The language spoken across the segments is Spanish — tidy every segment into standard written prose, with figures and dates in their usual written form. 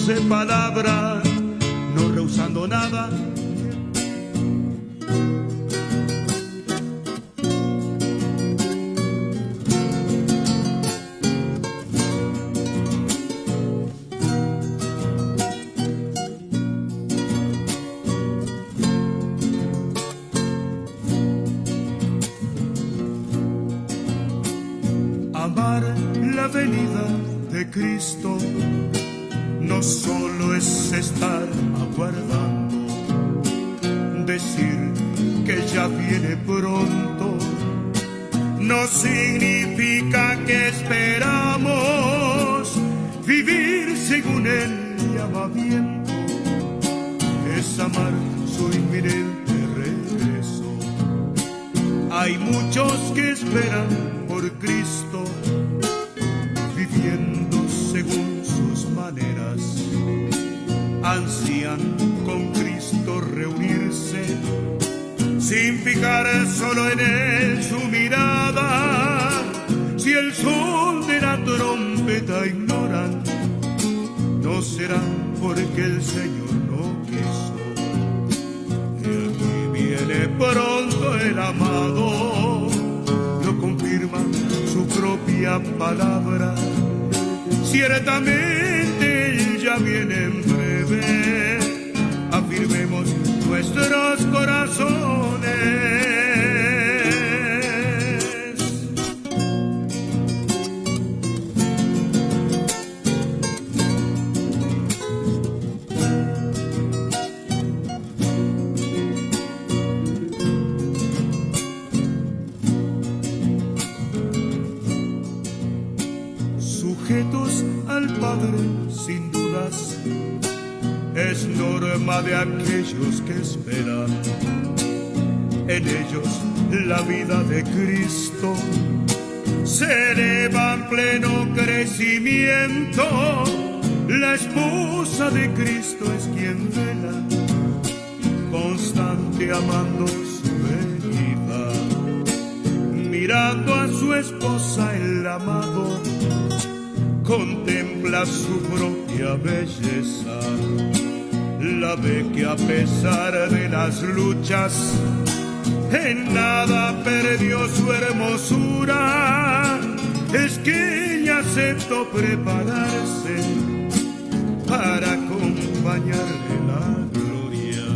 dulce palabra, no rehusando nada. Amar la venida de Cristo no solo es estar aguardando, decir que ya viene pronto, no significa que esperamos vivir según el llamamiento, es amar su inminente regreso. Hay muchos que esperan por Cristo, viviendo según sus maneras, ansían con Cristo reunirse, sin fijar solo en él su mirada. Si el son de la trompeta ignoran, no será porque el Señor no quiso. Y aquí viene pronto el amado, lo confirma su propia palabra. Ciertamente él ya viene en breve, afirmemos nuestros corazones. Sujetos al Padre sin dudas, es norma de aquellos que esperan. En ellos la vida de Cristo se eleva en pleno crecimiento. La esposa de Cristo es quien vela, constante amando su venida, mirando a su esposa el amado, contempla su propia belleza, la ve que a pesar de las luchas, en nada perdió su hermosura. Es que ella aceptó prepararse para acompañarle la gloria.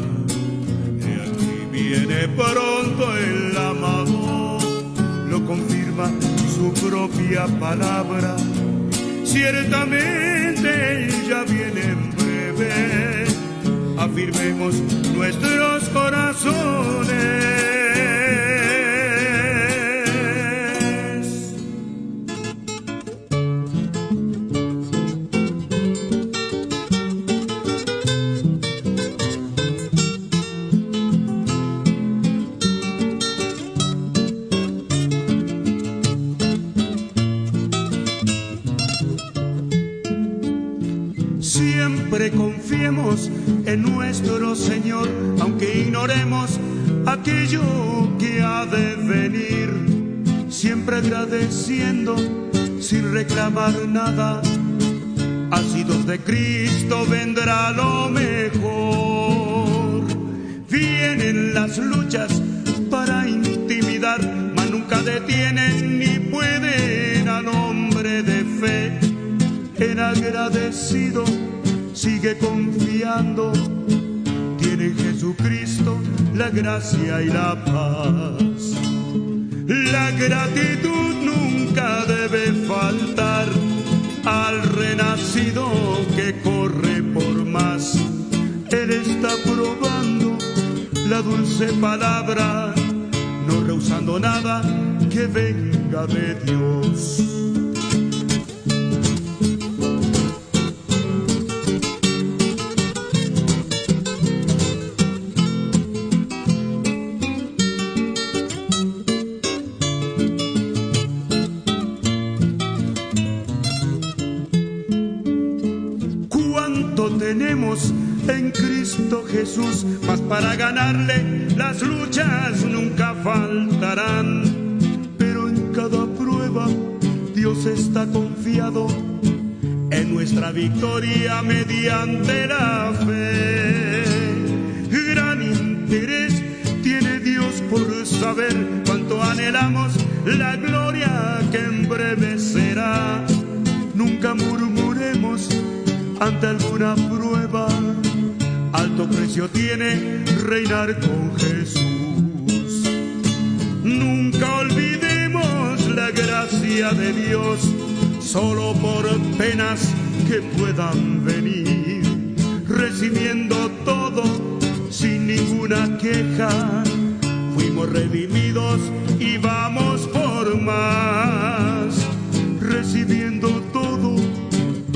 Y aquí viene pronto el amado, lo confirma su propia palabra. Ciertamente él ya viene en breve, afirmemos nuestros corazones. Siempre confiemos en nuestro Señor, aunque ignoremos aquello que ha de venir. Siempre agradeciendo, sin reclamar nada. Asidos de Cristo vendrá lo mejor. Vienen las luchas para intimidar, mas nunca detienen ni pueden al hombre de fe. En agradecido sigue confiando, tiene en Jesucristo la gracia y la paz. La gratitud nunca debe faltar al renacido que corre por más. Él está probando la dulce palabra, no rehusando nada que venga de Dios. Tenemos en Cristo Jesús, mas para ganarle las luchas nunca faltarán. Pero en cada prueba Dios está confiado en nuestra victoria mediante la fe. Gran interés tiene Dios por saber cuánto anhelamos la gloria que en breve será. Nunca murmuremos ante alguna prueba, alto precio tiene reinar con Jesús. Nunca olvidemos la gracia de Dios, solo por penas que puedan venir, recibiendo todo sin ninguna queja. Fuimos redimidos y vamos por más, recibiendo todo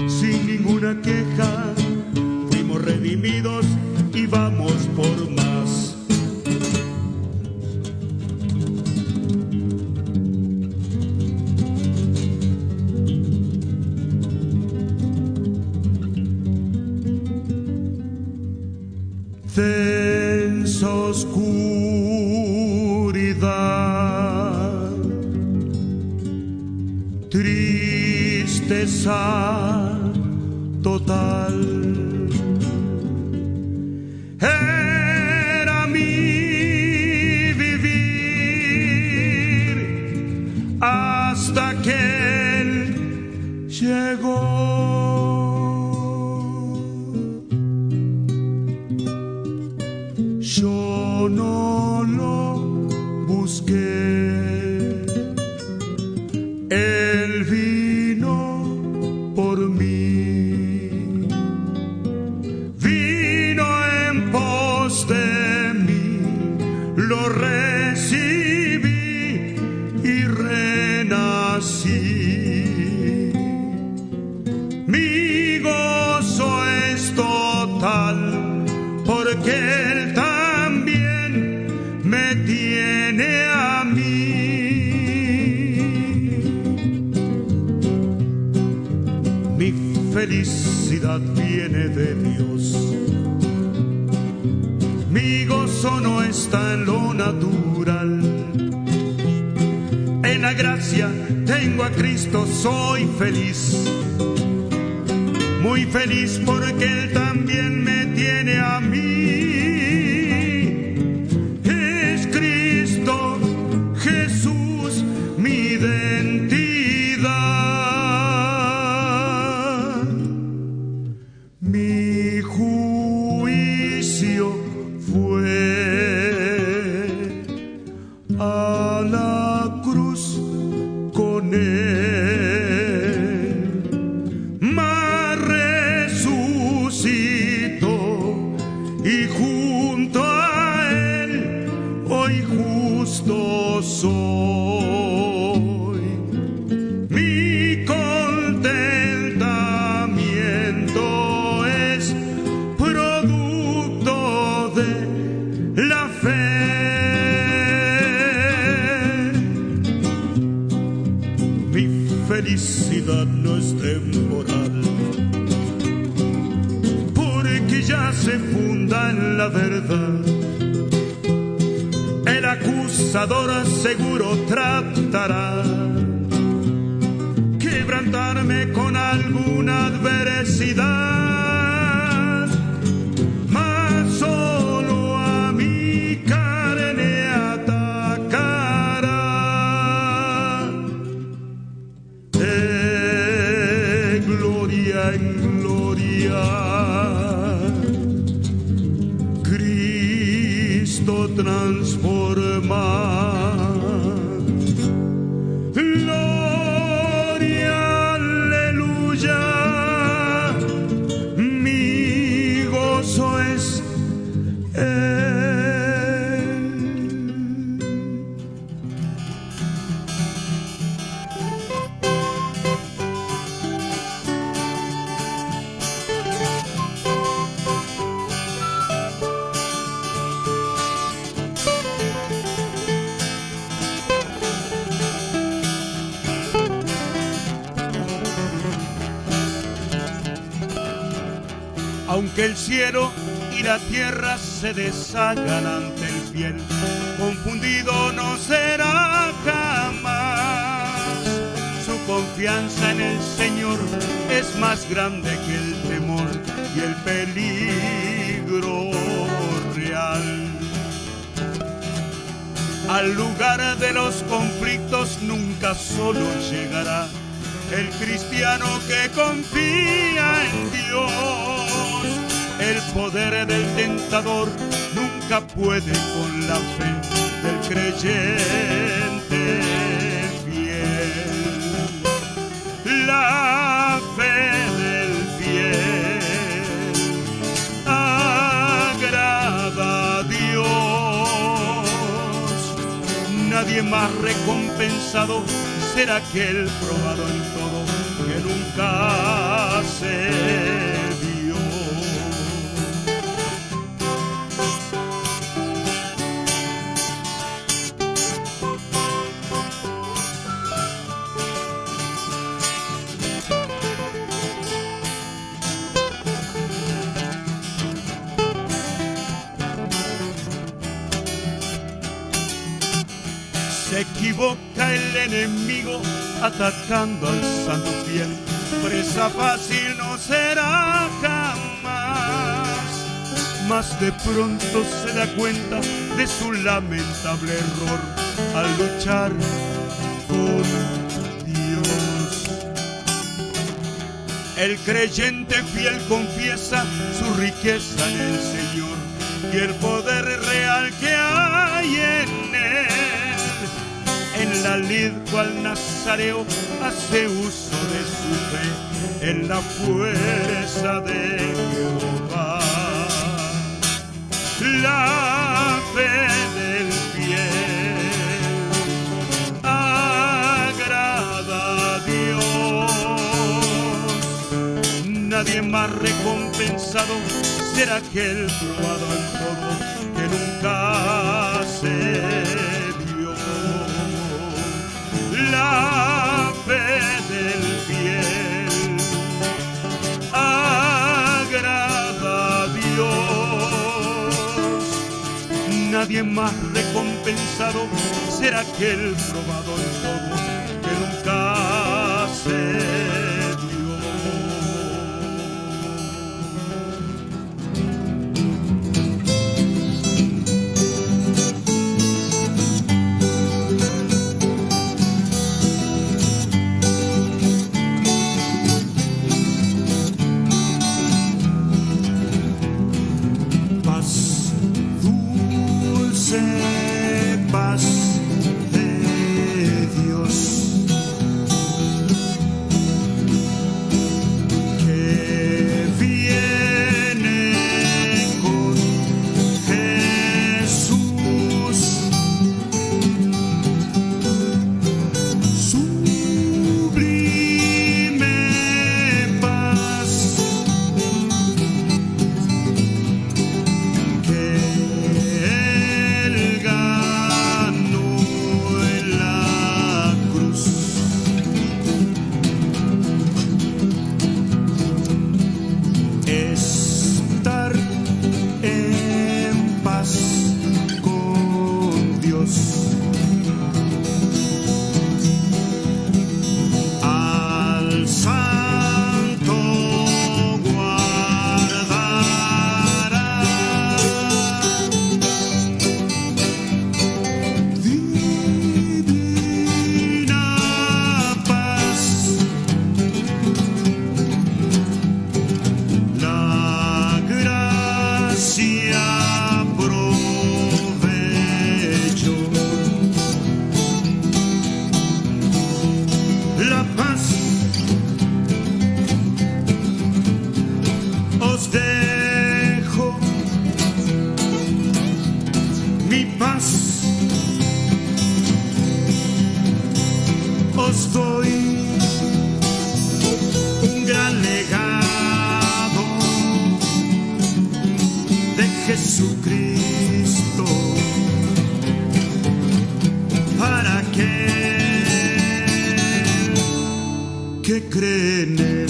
sin ninguna queja. Fuimos redimidos y vamos por más. Densa oscuridad, tristeza total, era mi vivir hasta que Él llegó. Yo no lo busqué, Él vino por mí, vino en pos de mí, lo recibí y renací. Mi gozo es total porque Él también me tiene a mí. Mi felicidad viene de Dios, mi gozo no está en lo natural. En la gracia tengo a Cristo, soy feliz, muy feliz porque Él también me tiene a mí. Es Cristo Jesús mi identidad. Mi juicio fue a la cruz con Él, mas resucitó y junto a Él hoy justo soy. Mi contentamiento es producto de la fe. Mi felicidad no es temporal, porque ya se funda en la verdad. El acusador seguro tratará quebrantarme con alguna adversidad, mas solo a mi carne atacará. De gloria en gloria, Cristo transforma. Gloria, aleluya, mi gozo es Él. Aunque el cielo y la tierra se deshagan ante el fiel, confundido no será jamás. Su confianza en el Señor es más grande que el temor y el peligro real. Al lugar de los conflictos nunca solo llegará el cristiano que confía en Dios. El poder del tentador nunca puede con la fe del creyente fiel. La fe del fiel agrada a Dios. Nadie más recompensado será aquel probado en todo que nunca se vio. Se equivoca el enemigo atacando al santo fiel, presa fácil no será jamás. Mas de pronto se da cuenta de su lamentable error al luchar con Dios. El creyente fiel confiesa su riqueza en el Señor y el poder real que hay en él. En la lid cual nazareo hace uso de su fe en la fuerza de Jehová. La fe del fiel agrada a Dios. Nadie más recompensado será aquel probado en todo que nunca se vio. La fe del fiel agrada a Dios. Nadie más recompensado será aquel probado en todo que nunca se vio. Paz de Dios que viene con Jesús, sublime paz que la paz os dejo, mi paz os doy, un gran legado de Jesucristo para aquel que cree en él.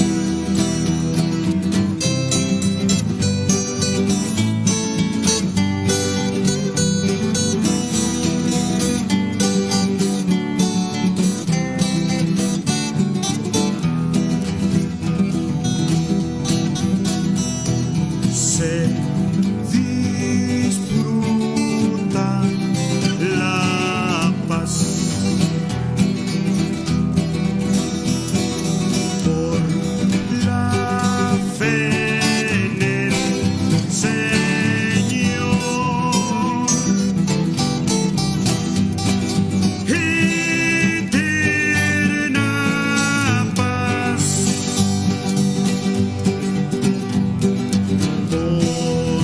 se disfruta la paz. Por la fe en el Señor, eterna paz.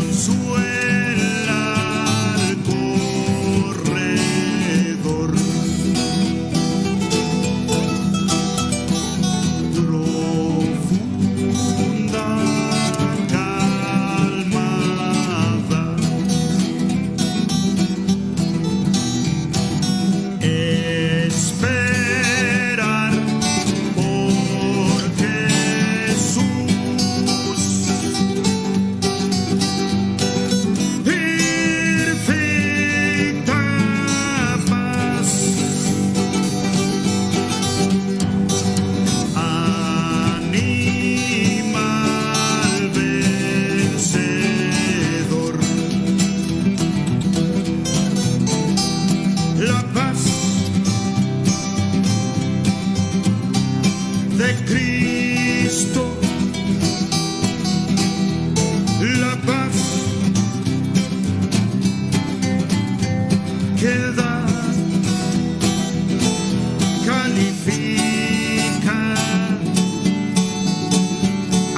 Consuela al corredor, profunda calmada, esperar por Jesús, perfecta paz, anima al vencedor. La paz de Cristo, la paz que Él da, califica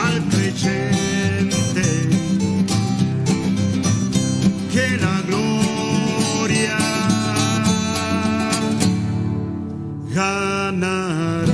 al creyente, que la gloria ganará.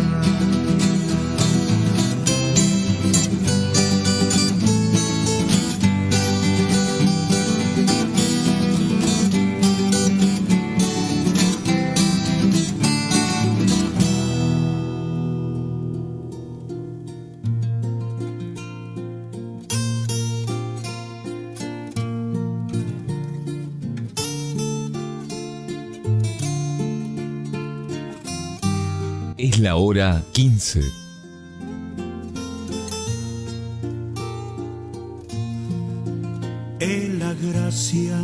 Es la hora 15. En la gracia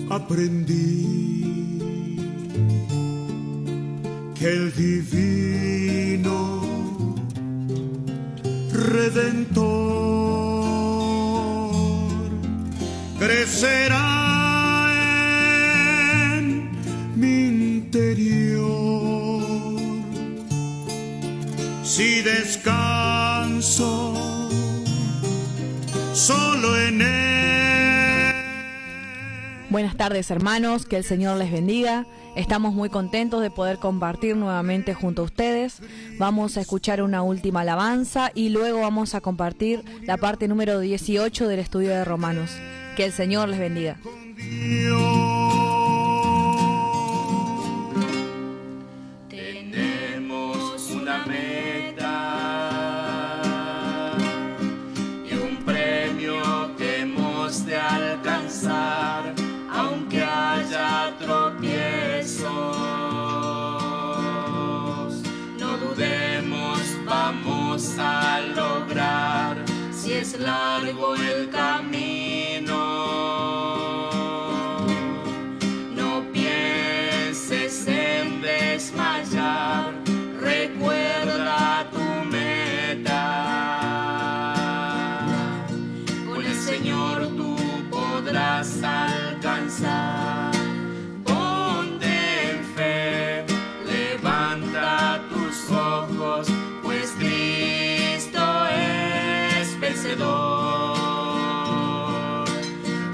aprendí que el divino Redentor crecerá en mi interior si descanso solo en Él. Buenas tardes, hermanos, que el Señor les bendiga. Estamos muy contentos de poder compartir nuevamente junto a ustedes. Vamos a escuchar una última alabanza y luego vamos a compartir la parte número 18 del estudio de Romanos. Que el Señor les bendiga. Tenemos una meta y un premio que hemos de alcanzar, aunque haya tropiezos. No dudemos, vamos a lograr, si es largo el camino. No pienses en desmayar, recuerda tu meta. Con el Señor tú podrás alcanzar. Ponte en fe, levanta tus ojos, pues Cristo es vencedor.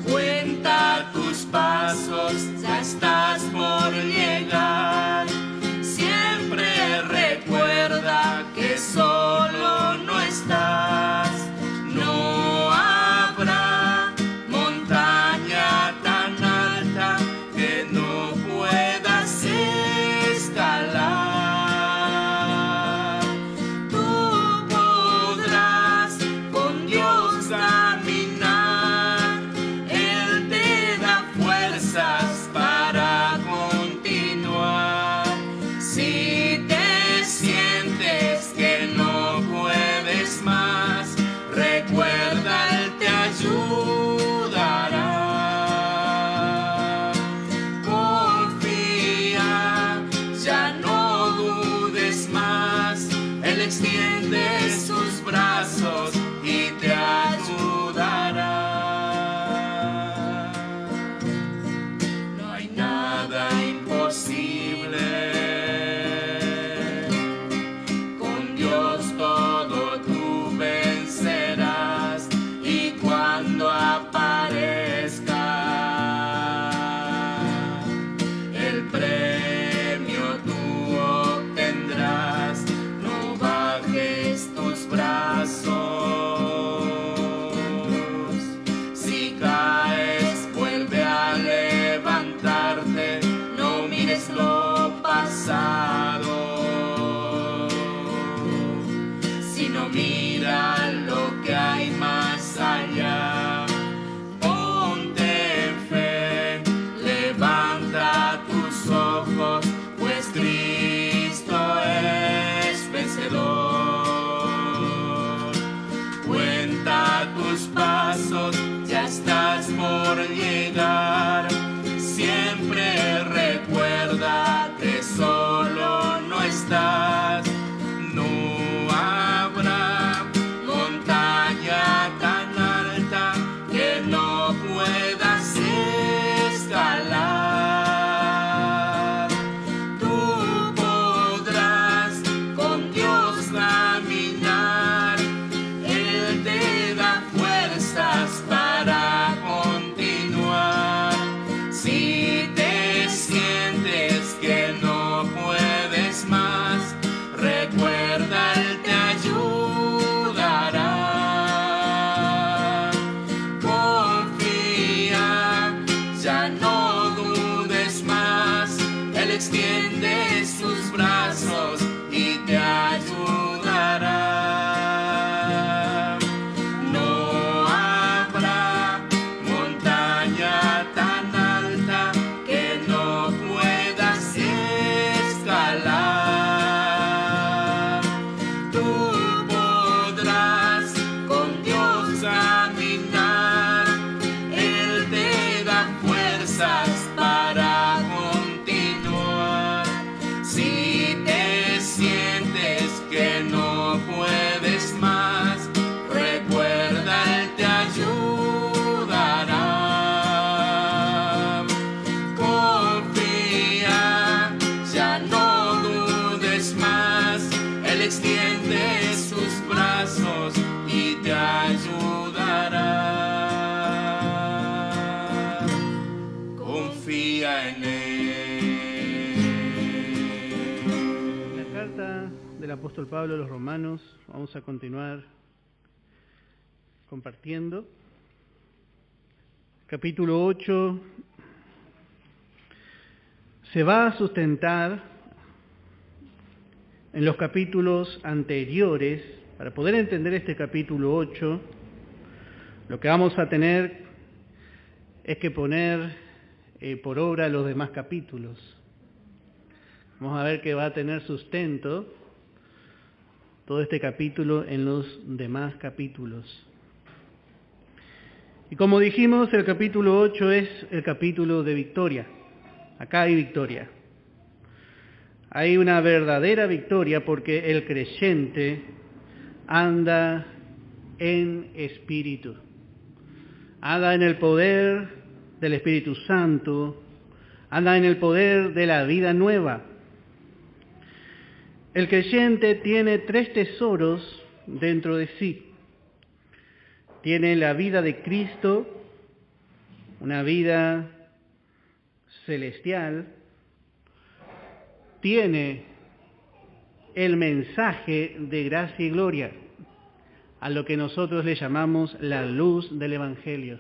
Cuenta tus pasos, ya estás por llegar. Siempre recuerda que solo no estás. No habrá montaña tan alta que no puedas escalar. Tú podrás con Dios apóstol Pablo a los Romanos. Vamos a continuar compartiendo. Capítulo 8 se va a sustentar en los capítulos anteriores. Para poder entender este capítulo 8, lo que vamos a tener es que poner por obra los demás capítulos. Vamos a ver que va a tener sustento todo este capítulo en los demás capítulos. Y como dijimos, el capítulo 8 es el capítulo de victoria. Acá hay victoria. Hay una verdadera victoria porque el creyente anda en espíritu. Anda en el poder del Espíritu Santo. Anda en el poder de la vida nueva. El creyente tiene 3 tesoros dentro de sí. Tiene la vida de Cristo, una vida celestial. Tiene el mensaje de gracia y gloria, a lo que nosotros le llamamos la luz del Evangelio.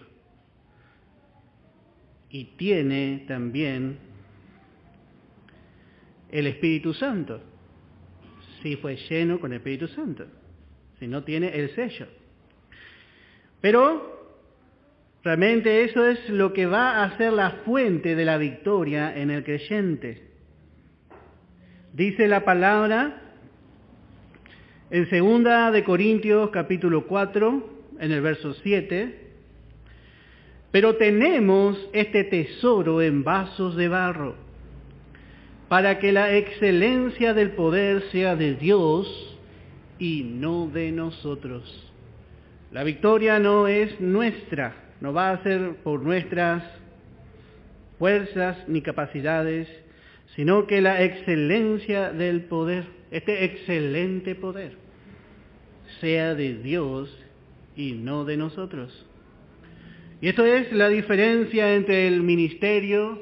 Y tiene también el Espíritu Santo. Si fue lleno con el Espíritu Santo, si no tiene el sello. Pero realmente eso es lo que va a ser la fuente de la victoria en el creyente. Dice la palabra en 2 de Corintios capítulo 4, en el verso 7, pero tenemos este tesoro en vasos de barro, para que la excelencia del poder sea de Dios y no de nosotros. La victoria no es nuestra, no va a ser por nuestras fuerzas ni capacidades, sino que la excelencia del poder, este excelente poder, sea de Dios y no de nosotros. Y esto es la diferencia entre el ministerio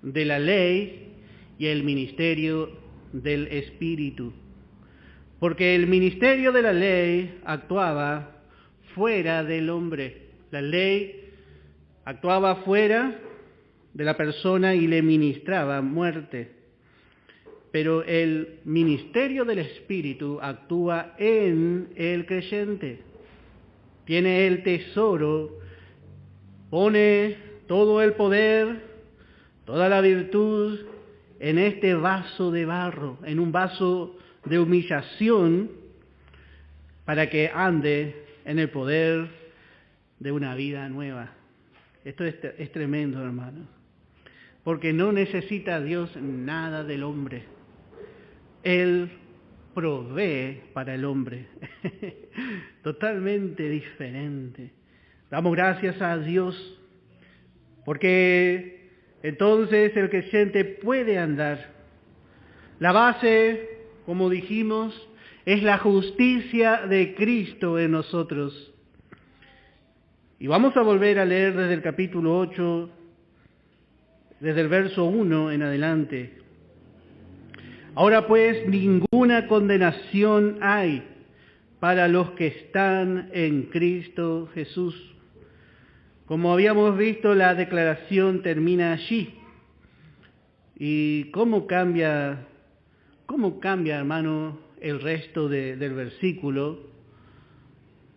de la ley y el ministerio del Espíritu. Porque el ministerio de la ley actuaba fuera del hombre. La ley actuaba fuera de la persona y le ministraba muerte. Pero el ministerio del Espíritu actúa en el creyente. Tiene el tesoro, pone todo el poder, toda la virtud en este vaso de barro, en un vaso de humillación, para que ande en el poder de una vida nueva. Esto es tremendo, hermanos, porque no necesita Dios nada del hombre. Él provee para el hombre, totalmente diferente. Damos gracias a Dios, porque entonces el creyente puede andar. La base, como dijimos, es la justicia de Cristo en nosotros. Y vamos a volver a leer desde el capítulo 8, desde el verso 1 en adelante. Ahora pues, ninguna condenación hay para los que están en Cristo Jesús. Como habíamos visto, la declaración termina allí. ¿Y cómo cambia, hermano, el resto del versículo?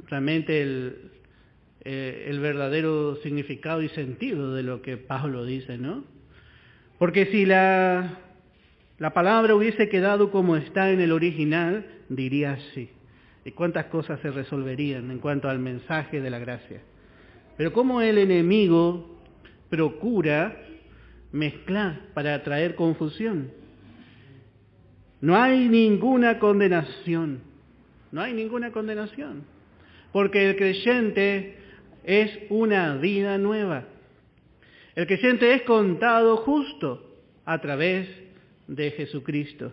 Realmente el verdadero significado y sentido de lo que Pablo dice, ¿no? Porque si la palabra hubiese quedado como está en el original, diría así. ¿Y cuántas cosas se resolverían en cuanto al mensaje de la gracia? Pero cómo el enemigo procura mezclar para traer confusión. No hay ninguna condenación. No hay ninguna condenación. Porque el creyente es una vida nueva. El creyente es contado justo a través de Jesucristo.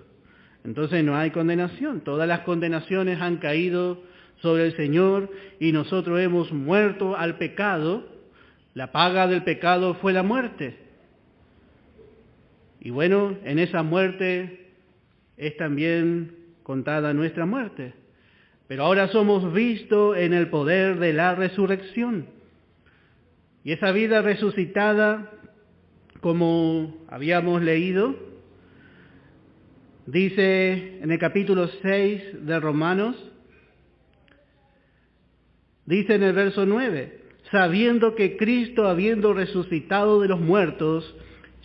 Entonces no hay condenación. Todas las condenaciones han caído sobre el Señor y nosotros hemos muerto al pecado. La paga del pecado fue la muerte. Y bueno, en esa muerte es también contada nuestra muerte. Pero ahora somos vistos en el poder de la resurrección. Y esa vida resucitada, como habíamos leído, dice en el capítulo 6 de Romanos, dice en el verso 9, sabiendo que Cristo, habiendo resucitado de los muertos,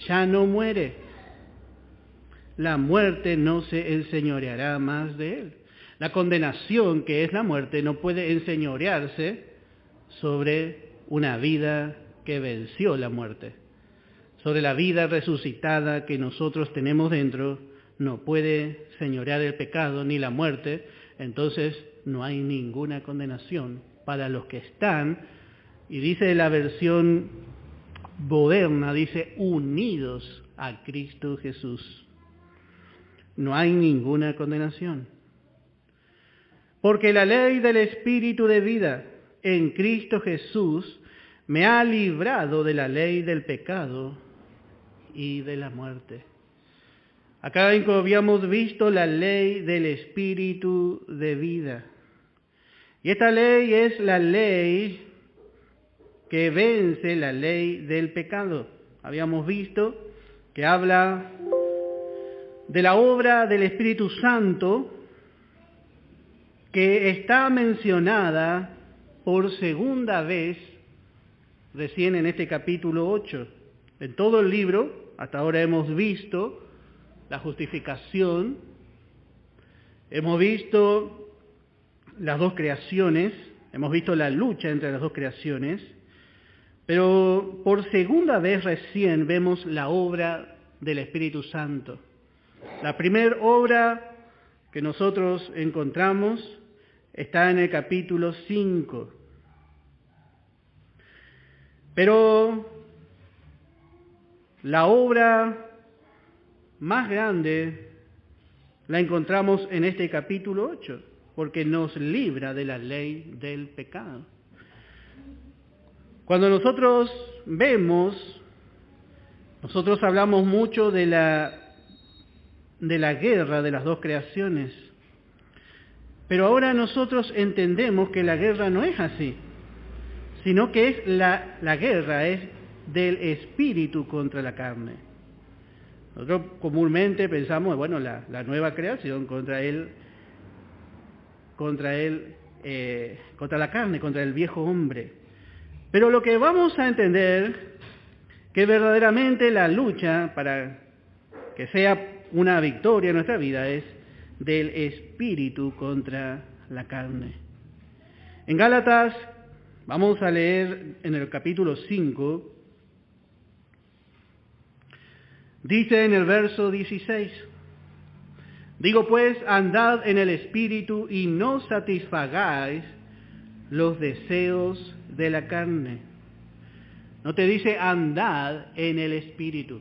ya no muere. La muerte no se enseñoreará más de él. La condenación, que es la muerte, no puede enseñorearse sobre una vida que venció la muerte. Sobre la vida resucitada que nosotros tenemos dentro, no puede señorear el pecado ni la muerte, entonces no hay ninguna condenación para los que están, y dice la versión moderna, dice unidos a Cristo Jesús. No hay ninguna condenación. Porque la ley del Espíritu de vida en Cristo Jesús me ha librado de la ley del pecado y de la muerte. Acá habíamos visto la ley del Espíritu de vida. Y esta ley es la ley que vence la ley del pecado. Habíamos visto que habla de la obra del Espíritu Santo, que está mencionada por segunda vez recién en este capítulo 8. En todo el libro, hasta ahora hemos visto la justificación, hemos visto las dos creaciones, hemos visto la lucha entre las dos creaciones, pero por segunda vez recién vemos la obra del Espíritu Santo. La primera obra que nosotros encontramos está en el capítulo 5. Pero la obra más grande la encontramos en este capítulo 8, porque nos libra de la ley del pecado. Cuando nosotros nosotros hablamos mucho de la guerra de las dos creaciones. Pero ahora nosotros entendemos que la guerra no es así, sino que es la guerra es del espíritu contra la carne. Nosotros comúnmente pensamos, bueno, la nueva creación contra la carne, contra el viejo hombre. Pero lo que vamos a entender, que verdaderamente la lucha para que sea una victoria en nuestra vida es del espíritu contra la carne. En Gálatas, vamos a leer en el capítulo 5, dice en el verso 16, digo pues, andad en el espíritu y no satisfagáis los deseos de la carne. No te dice andad en el espíritu.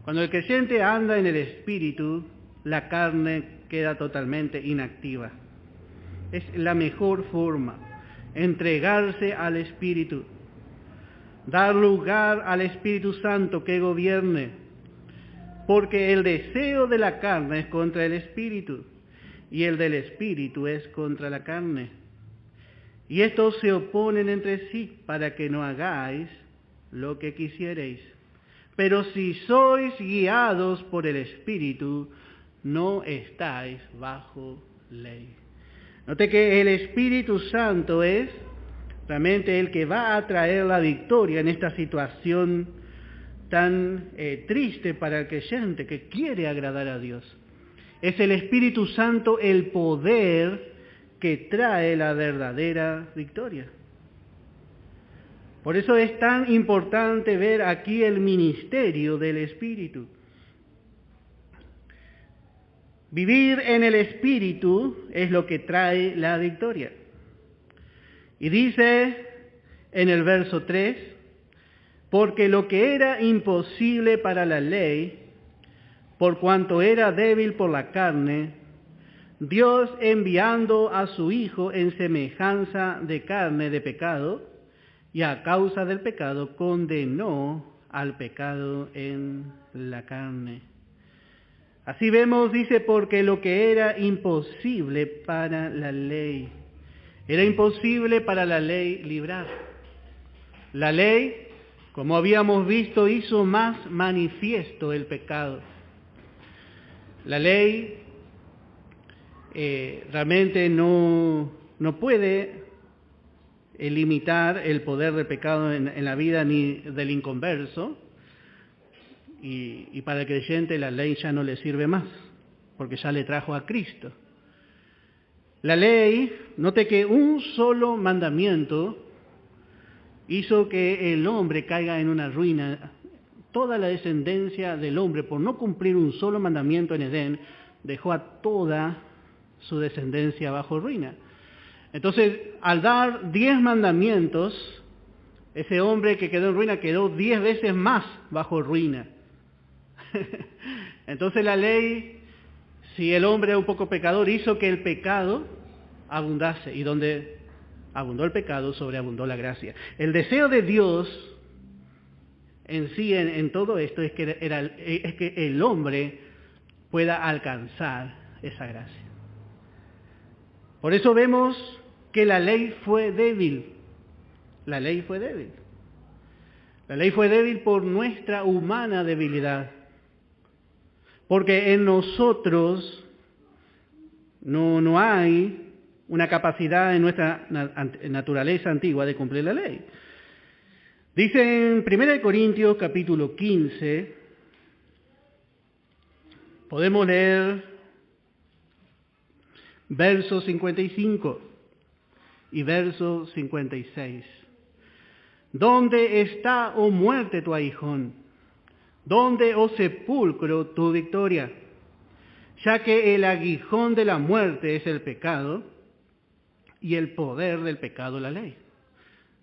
Cuando el creyente anda en el espíritu, la carne queda totalmente inactiva. Es la mejor forma, entregarse al Espíritu, dar lugar al Espíritu Santo que gobierne, porque el deseo de la carne es contra el Espíritu, y el del Espíritu es contra la carne. Y estos se oponen entre sí para que no hagáis lo que quisierais. Pero si sois guiados por el Espíritu, no estáis bajo ley. Note que el Espíritu Santo es realmente el que va a traer la victoria en esta situación tan triste para el creyente que quiere agradar a Dios. Es el Espíritu Santo el poder que trae la verdadera victoria. Por eso es tan importante ver aquí el ministerio del Espíritu. Vivir en el Espíritu es lo que trae la victoria. Y dice en el verso 3, porque lo que era imposible para la ley, por cuanto era débil por la carne, Dios enviando a su Hijo en semejanza de carne de pecado, y a causa del pecado condenó al pecado en la carne. Así vemos, dice, porque lo que era imposible para la ley, era imposible para la ley librar. La ley, como habíamos visto, hizo más manifiesto el pecado. La ley realmente no puede limitar el poder del pecado en la vida ni del inconverso. Y para el creyente la ley ya no le sirve más, porque ya le trajo a Cristo. La ley, note que un solo mandamiento hizo que el hombre caiga en una ruina. Toda la descendencia del hombre, por no cumplir un solo mandamiento en Edén, dejó a toda su descendencia bajo ruina. Entonces, al dar 10 mandamientos, ese hombre que quedó en ruina quedó 10 veces más bajo ruina. Entonces la ley, si el hombre es un poco pecador, hizo que el pecado abundase, y donde abundó el pecado, sobreabundó la gracia. El deseo de Dios en sí, en todo esto, es que el hombre pueda alcanzar esa gracia. Por eso vemos que la ley fue débil. La ley fue débil. La ley fue débil por nuestra humana debilidad. Porque en nosotros no hay una capacidad en nuestra naturaleza antigua de cumplir la ley. Dice en 1 Corintios capítulo 15, podemos leer verso 55 y verso 56. ¿Dónde está, oh muerte, tu aguijón? ¿Dónde, oh sepulcro, tu victoria? Ya que el aguijón de la muerte es el pecado y el poder del pecado la ley.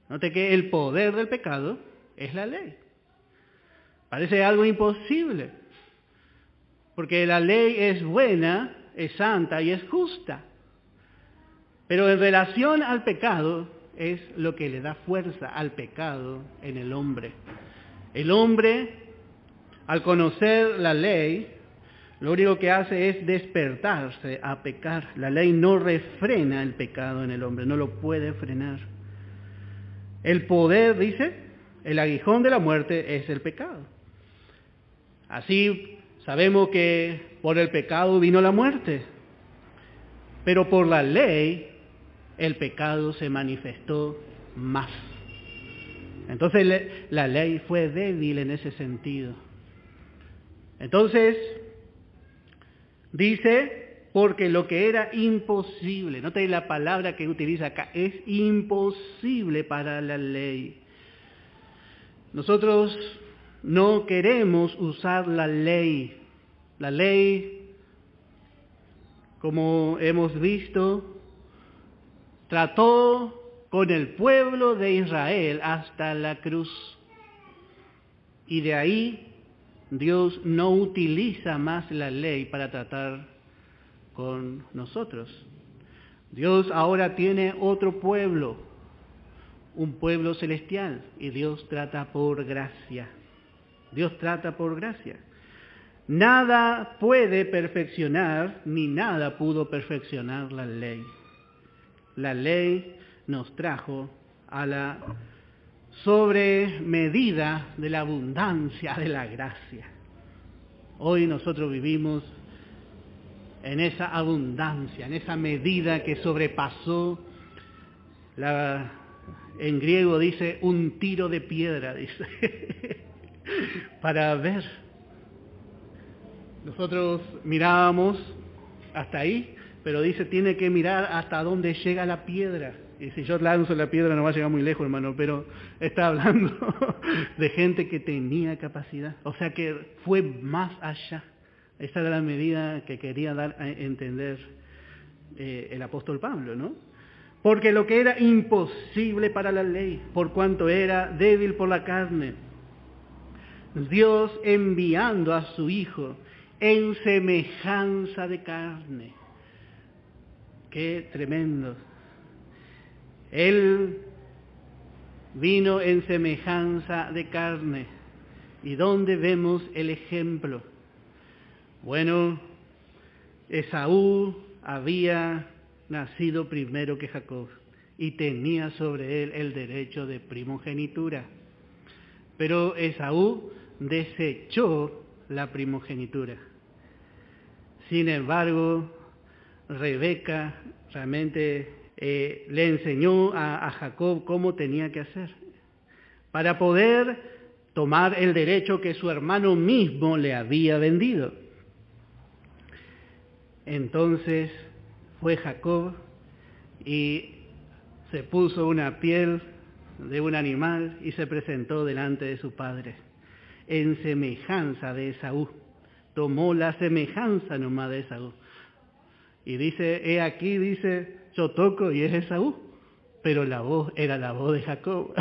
Note que el poder del pecado es la ley. Parece algo imposible, porque la ley es buena, es santa y es justa. Pero en relación al pecado es lo que le da fuerza al pecado en el hombre. El hombre, al conocer la ley, lo único que hace es despertarse a pecar. La ley no refrena el pecado en el hombre, no lo puede frenar. El poder, dice, el aguijón de la muerte es el pecado. Así sabemos que por el pecado vino la muerte, pero por la ley el pecado se manifestó más. Entonces la ley fue débil en ese sentido. Entonces, dice, porque lo que era imposible, note la palabra que utiliza acá, es imposible para la ley. Nosotros no queremos usar la ley. La ley, como hemos visto, trató con el pueblo de Israel hasta la cruz. Y de ahí Dios no utiliza más la ley para tratar con nosotros. Dios ahora tiene otro pueblo, un pueblo celestial, y Dios trata por gracia. Dios trata por gracia. Nada puede perfeccionar, ni nada pudo perfeccionar la ley. La ley nos trajo a la sobremedida de la abundancia de la gracia. Hoy nosotros vivimos en esa abundancia, en esa medida que sobrepasó, en griego dice, un tiro de piedra, dice, para ver. Nosotros mirábamos hasta ahí, pero dice, tiene que mirar hasta dónde llega la piedra. Y si yo lanzo la piedra no va a llegar muy lejos, hermano, pero está hablando de gente que tenía capacidad. O sea que fue más allá. Esa era la medida que quería dar a entender el apóstol Pablo, ¿no? Porque lo que era imposible para la ley, por cuanto era débil por la carne, Dios enviando a su Hijo en semejanza de carne. ¡Qué tremendo! Él vino en semejanza de carne. ¿Y dónde vemos el ejemplo? Bueno, Esaú había nacido primero que Jacob y tenía sobre él el derecho de primogenitura. Pero Esaú desechó la primogenitura. Sin embargo, Rebeca realmente le enseñó a Jacob cómo tenía que hacer para poder tomar el derecho que su hermano mismo le había vendido. Entonces fue Jacob y se puso una piel de un animal y se presentó delante de su padre en semejanza de Esaú. Tomó la semejanza nomás de Esaú. Y dice, he aquí, dice, yo toco y es Esaú, pero la voz era la voz de Jacob.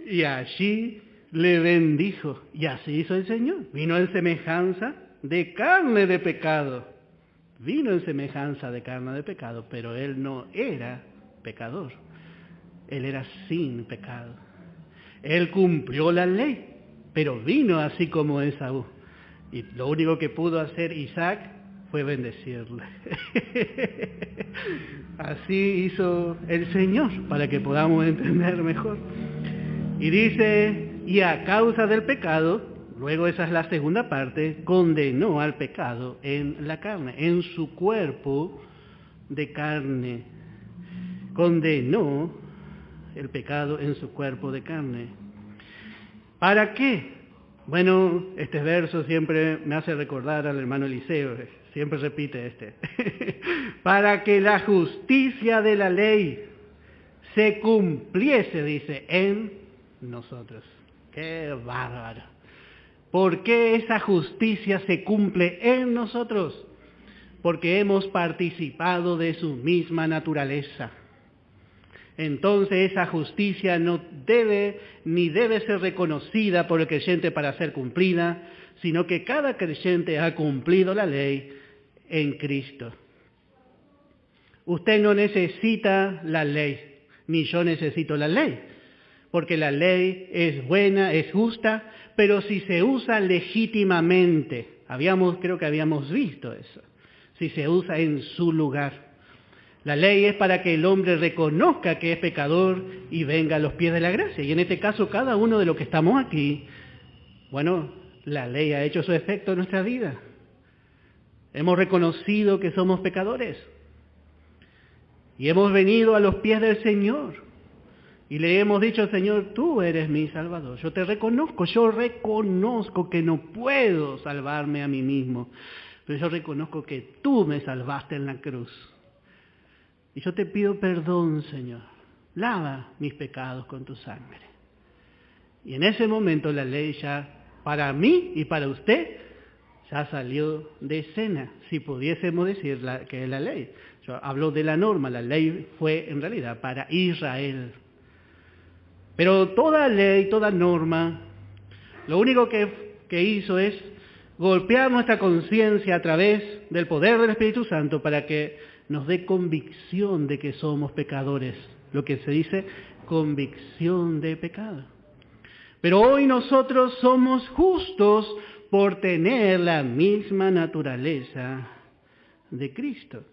Y allí le bendijo, y así hizo el Señor. Vino en semejanza de carne de pecado. Vino en semejanza de carne de pecado, pero él no era pecador. Él era sin pecado. Él cumplió la ley, pero vino así como Esaú. Y lo único que pudo hacer Isaac fue bendecirle. Así hizo el Señor, para que podamos entender mejor. Y dice, y a causa del pecado, luego esa es la segunda parte, condenó al pecado en la carne, en su cuerpo de carne. Condenó el pecado en su cuerpo de carne. ¿Para qué? Bueno, este verso siempre me hace recordar al hermano Eliseo, siempre repite este. Para que la justicia de la ley se cumpliese, dice, en nosotros. ¡Qué bárbaro! ¿Por qué esa justicia se cumple en nosotros? Porque hemos participado de su misma naturaleza. Entonces esa justicia no debe ni debe ser reconocida por el creyente para ser cumplida, sino que cada creyente ha cumplido la ley en Cristo. Usted no necesita la ley, ni yo necesito la ley, porque la ley es buena, es justa, pero si se usa legítimamente, creo que habíamos visto eso, si se usa en su lugar. La ley es para que el hombre reconozca que es pecador y venga a los pies de la gracia. Y en este caso, cada uno de los que estamos aquí, bueno, la ley ha hecho su efecto en nuestra vida. Hemos reconocido que somos pecadores. Y hemos venido a los pies del Señor. Y le hemos dicho, Señor, tú eres mi Salvador. Yo reconozco que no puedo salvarme a mí mismo. Pero yo reconozco que tú me salvaste en la cruz. Y yo te pido perdón, Señor. Lava mis pecados con tu sangre. Y en ese momento la ley ya, para mí y para usted, ya salió de escena, si pudiésemos decir que es la ley. Yo hablo de la norma, la ley fue en realidad para Israel. Pero toda ley, toda norma, lo único que hizo es golpear nuestra conciencia a través del poder del Espíritu Santo para que nos dé convicción de que somos pecadores, lo que se dice convicción de pecado. Pero hoy nosotros somos justos por tener la misma naturaleza de Cristo.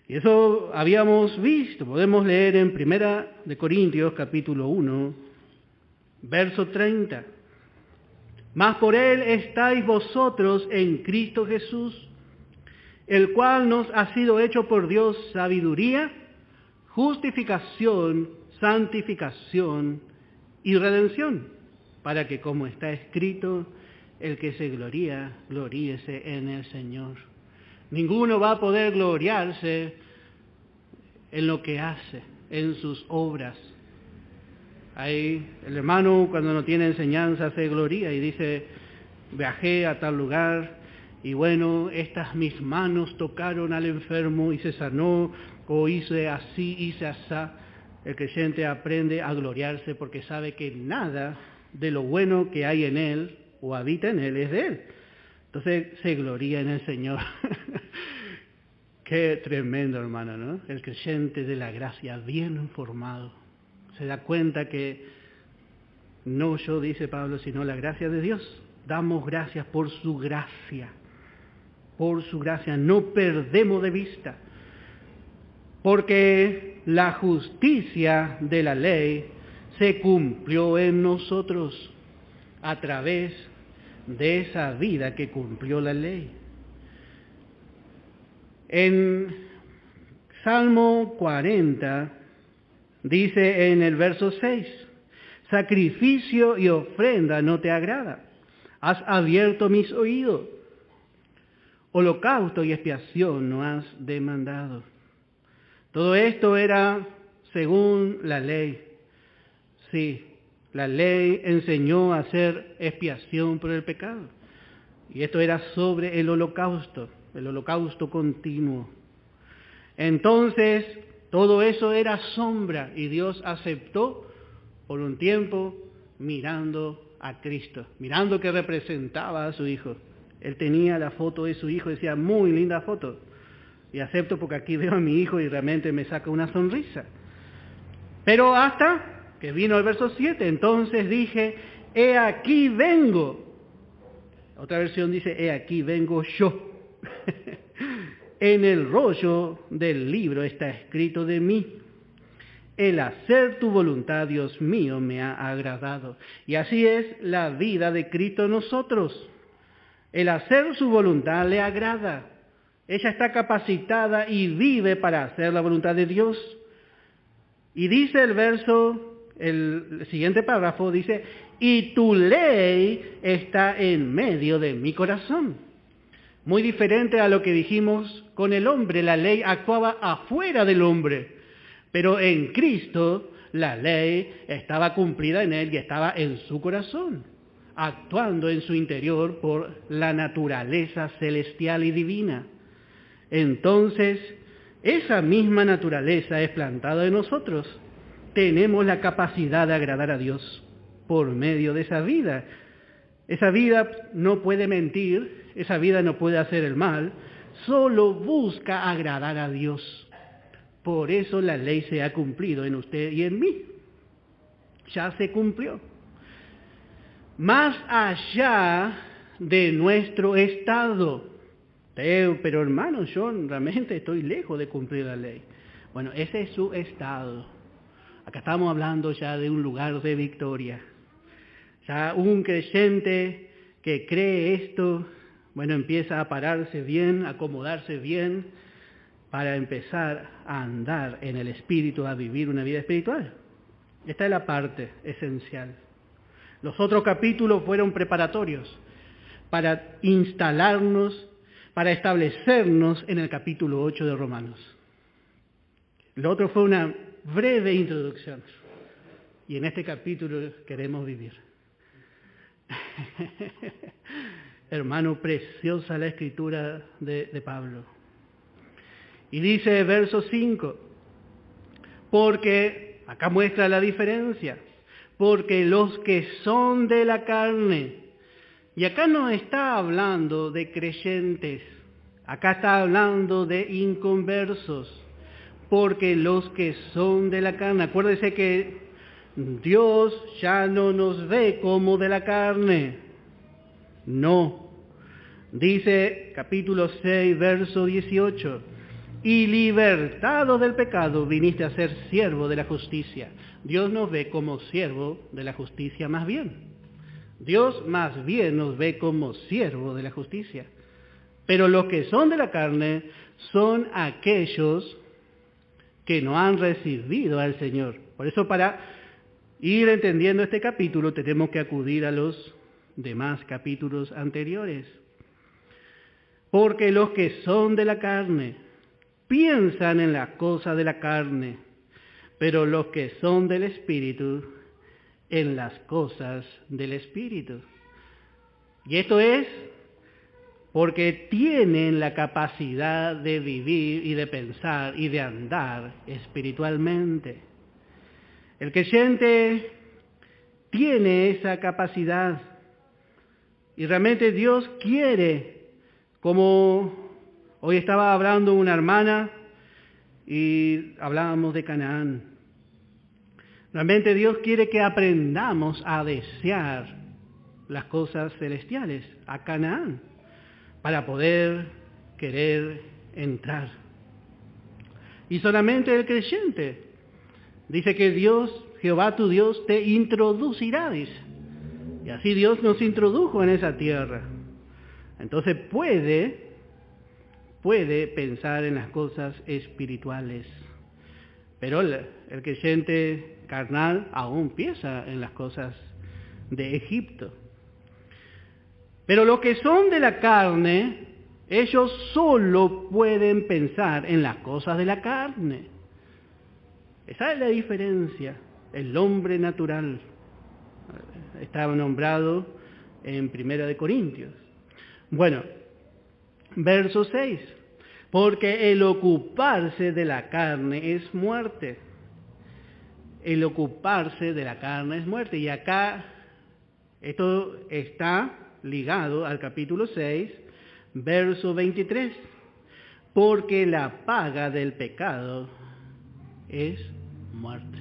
Y eso habíamos visto, podemos leer en 1 Corintios capítulo 1, verso 30. Mas por él estáis vosotros en Cristo Jesús, el cual nos ha sido hecho por Dios sabiduría, justificación, santificación y redención, para que, como está escrito, el que se gloría, gloríese en el Señor. Ninguno va a poder gloriarse en lo que hace, en sus obras. Ahí el hermano, cuando no tiene enseñanza, se gloria y dice, viajé a tal lugar, y bueno, estas mis manos tocaron al enfermo y se sanó, o hice así, hice asá. El creyente aprende a gloriarse porque sabe que nada de lo bueno que hay en él o habita en él es de él. Entonces se gloria en el Señor. Qué tremendo, hermano, ¿no? El creyente de la gracia bien informado se da cuenta que no yo, dice Pablo, sino la gracia de Dios Damos gracias por su gracia. Por su gracia. No perdemos de vista. Porque la justicia de la ley se cumplió en nosotros a través de esa vida que cumplió la ley. En Salmo 40 dice en el verso 6, sacrificio y ofrenda no te agrada, has abierto mis oídos, holocausto y expiación no has demandado. Todo esto era según la ley. Sí, la ley enseñó a hacer expiación por el pecado. Y esto era sobre el holocausto continuo. Entonces, todo eso era sombra y Dios aceptó por un tiempo mirando a Cristo, mirando que representaba a su Hijo. Él tenía la foto de su Hijo y decía, muy linda foto. Y acepto porque aquí veo a mi Hijo y realmente me saca una sonrisa. Pero hasta que vino el verso 7, entonces dije, he aquí vengo. Otra versión dice, he aquí vengo yo. En el rollo del libro está escrito de mí. El hacer tu voluntad, Dios mío, me ha agradado. Y así es la vida de Cristo en nosotros. El hacer su voluntad le agrada. Ella está capacitada y vive para hacer la voluntad de Dios. Y dice el verso, el siguiente párrafo, dice, y tu ley está en medio de mi corazón. Muy diferente a lo que dijimos con el hombre. La ley actuaba afuera del hombre. Pero en Cristo la ley estaba cumplida en él y estaba en su corazón, actuando en su interior por la naturaleza celestial y divina. Entonces, esa misma naturaleza es plantada en nosotros. Tenemos la capacidad de agradar a Dios por medio de esa vida. Esa vida no puede mentir, esa vida no puede hacer el mal, solo busca agradar a Dios. Por eso la ley se ha cumplido en usted y en mí. Ya se cumplió. Más allá de nuestro estado. Pero hermano, yo realmente estoy lejos de cumplir la ley. Bueno, ese es su estado. Acá estamos hablando ya de un lugar de victoria. Ya un creyente que cree esto, bueno, empieza a pararse bien, a acomodarse bien, para empezar a andar en el Espíritu, a vivir una vida espiritual. Esta es la parte esencial. Los otros capítulos fueron preparatorios para instalarnos, para establecernos en el capítulo 8 de Romanos. Lo otro fue una breve introducción. Y en este capítulo queremos vivir. Hermano, preciosa la escritura de Pablo. Y dice verso 5, porque, acá muestra la diferencia, porque los que son de la carne, y acá no está hablando de creyentes, acá está hablando de inconversos, porque los que son de la carne, acuérdense que Dios ya no nos ve como de la carne, no. Dice capítulo 6, verso 18, y libertado del pecado viniste a ser siervo de la justicia. Dios nos ve como siervo de la justicia más bien. Dios más bien nos ve como siervo de la justicia. Pero los que son de la carne son aquellos que no han recibido al Señor. Por eso para ir entendiendo este capítulo tenemos que acudir a los demás capítulos anteriores. Porque los que son de la carne piensan en las cosas de la carne, pero los que son del Espíritu, en las cosas del Espíritu. Y esto es porque tienen la capacidad de vivir y de pensar y de andar espiritualmente. El creyente tiene esa capacidad y realmente Dios quiere, como hoy estaba hablando una hermana y hablábamos de Canaán. Realmente Dios quiere que aprendamos a desear las cosas celestiales, a Canaán, para poder querer entrar. Y solamente el creyente dice que Dios, Jehová tu Dios, te introducirá, dice. Y así Dios nos introdujo en esa tierra. Entonces puede pensar en las cosas espirituales. Pero el creyente carnal aún piensa en las cosas de Egipto. Pero los que son de la carne, ellos solo pueden pensar en las cosas de la carne. Esa es la diferencia. El hombre natural estaba nombrado en 1 Corintios. Bueno, verso 6. Porque el ocuparse de la carne es muerte. El ocuparse de la carne es muerte. Y acá esto está ligado al capítulo 6, verso 23. Porque la paga del pecado es muerte.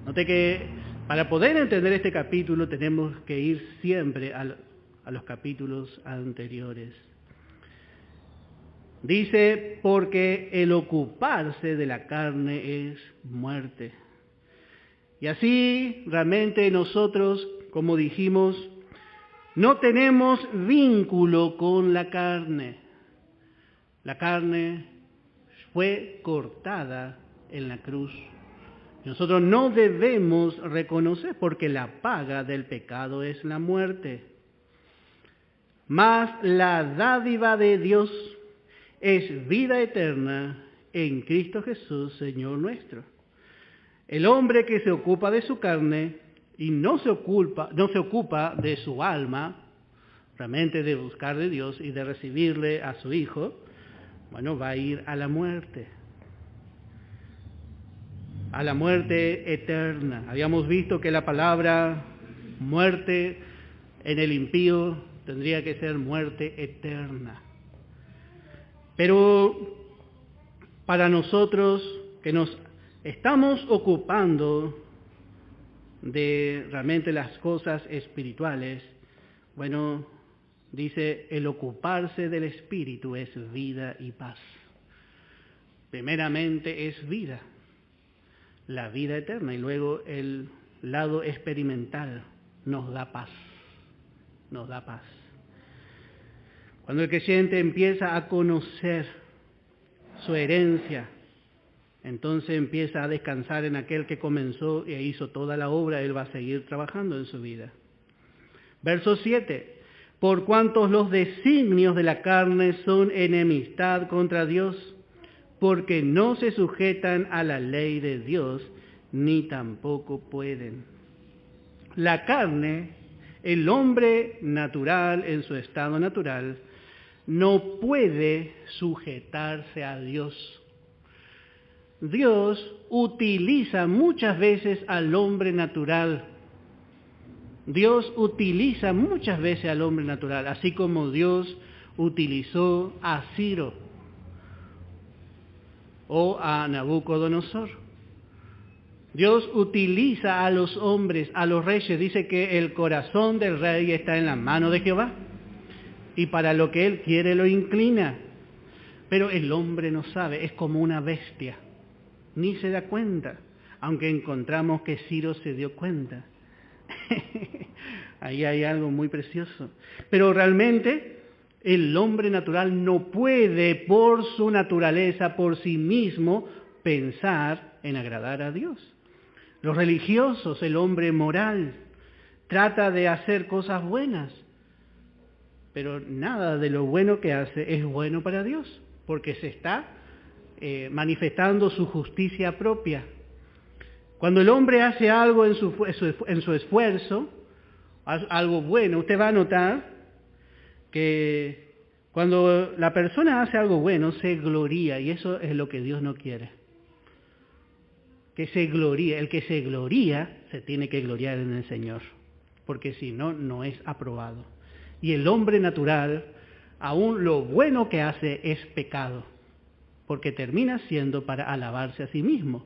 Note que para poder entender este capítulo tenemos que ir siempre a los capítulos anteriores. Dice, porque el ocuparse de la carne es muerte. Y así realmente nosotros, como dijimos, no tenemos vínculo con la carne. La carne fue cortada en la cruz. Nosotros no debemos reconocer, porque la paga del pecado es la muerte. Mas la dádiva de Dios es vida eterna en Cristo Jesús, Señor nuestro. El hombre que se ocupa de su carne y no se ocupa de su alma, realmente de buscar de Dios y de recibirle a su Hijo, bueno, va a ir a la muerte eterna. Habíamos visto que la palabra muerte en el impío tendría que ser muerte eterna. Pero para nosotros que nos estamos ocupando de realmente las cosas espirituales, bueno, dice, el ocuparse del espíritu es vida y paz. Primeramente es vida, la vida eterna, y luego el lado experimental nos da paz, nos da paz. Cuando el creyente empieza a conocer su herencia, entonces empieza a descansar en aquel que comenzó e hizo toda la obra. Él va a seguir trabajando en su vida. Verso 7. Por cuantos los designios de la carne son enemistad contra Dios, porque no se sujetan a la ley de Dios, ni tampoco pueden. La carne, el hombre natural en su estado natural, no puede sujetarse a Dios. Dios utiliza muchas veces al hombre natural. Dios utiliza muchas veces al hombre natural, así como Dios utilizó a Ciro o a Nabucodonosor. Dios utiliza a los hombres, a los reyes. Dice que el corazón del rey está en la mano de Jehová, y para lo que él quiere lo inclina. Pero el hombre no sabe, es como una bestia, ni se da cuenta, aunque encontramos que Ciro se dio cuenta. Ahí hay algo muy precioso. Pero realmente el hombre natural no puede, por su naturaleza, por sí mismo, pensar en agradar a Dios. Los religiosos, el hombre moral, trata de hacer cosas buenas, pero nada de lo bueno que hace es bueno para Dios, porque se está manifestando su justicia propia. Cuando el hombre hace algo en su esfuerzo, algo bueno, usted va a notar que cuando la persona hace algo bueno, se gloría, y eso es lo que Dios no quiere. Que se gloríe. El que se gloría se tiene que gloriar en el Señor, porque si no, no es aprobado. Y el hombre natural, aún lo bueno que hace es pecado, porque termina siendo para alabarse a sí mismo.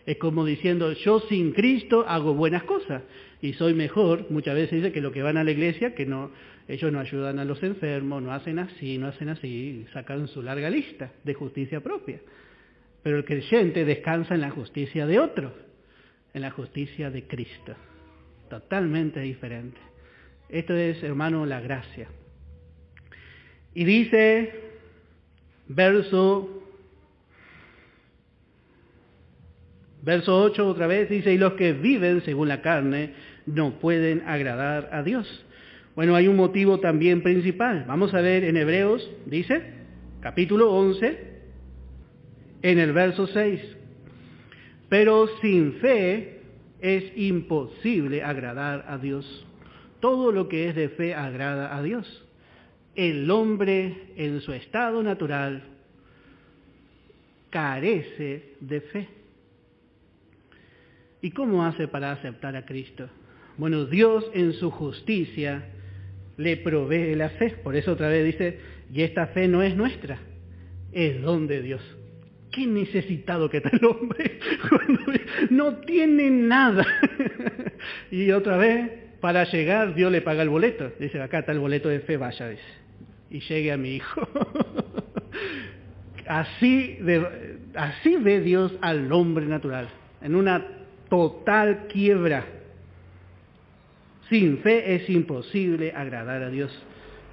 Es como diciendo, yo sin Cristo hago buenas cosas y soy mejor. Muchas veces dice que los que van a la iglesia, que no, ellos no ayudan a los enfermos, no hacen así, sacan su larga lista de justicia propia. Pero el creyente descansa en la justicia de otros, en la justicia de Cristo. Totalmente diferente. Esto es, hermano, la gracia. Y dice, verso 8 otra vez, dice, y los que viven según la carne no pueden agradar a Dios. Bueno, hay un motivo también principal. Vamos a ver en Hebreos, dice, capítulo 11, en el verso 6. Pero sin fe es imposible agradar a Dios. Todo lo que es de fe agrada a Dios. El hombre en su estado natural carece de fe. ¿Y cómo hace para aceptar a Cristo? Bueno, Dios en su justicia le provee la fe. Por eso otra vez dice, y esta fe no es nuestra, es don de Dios. Qué necesitado que está el hombre cuando no tiene nada. Y otra vez, para llegar, Dios le paga el boleto. Dice, acá está el boleto de fe, vaya, dice. Y llegue a mi hijo. Así ve Dios al hombre natural, en una total quiebra. Sin fe es imposible agradar a Dios.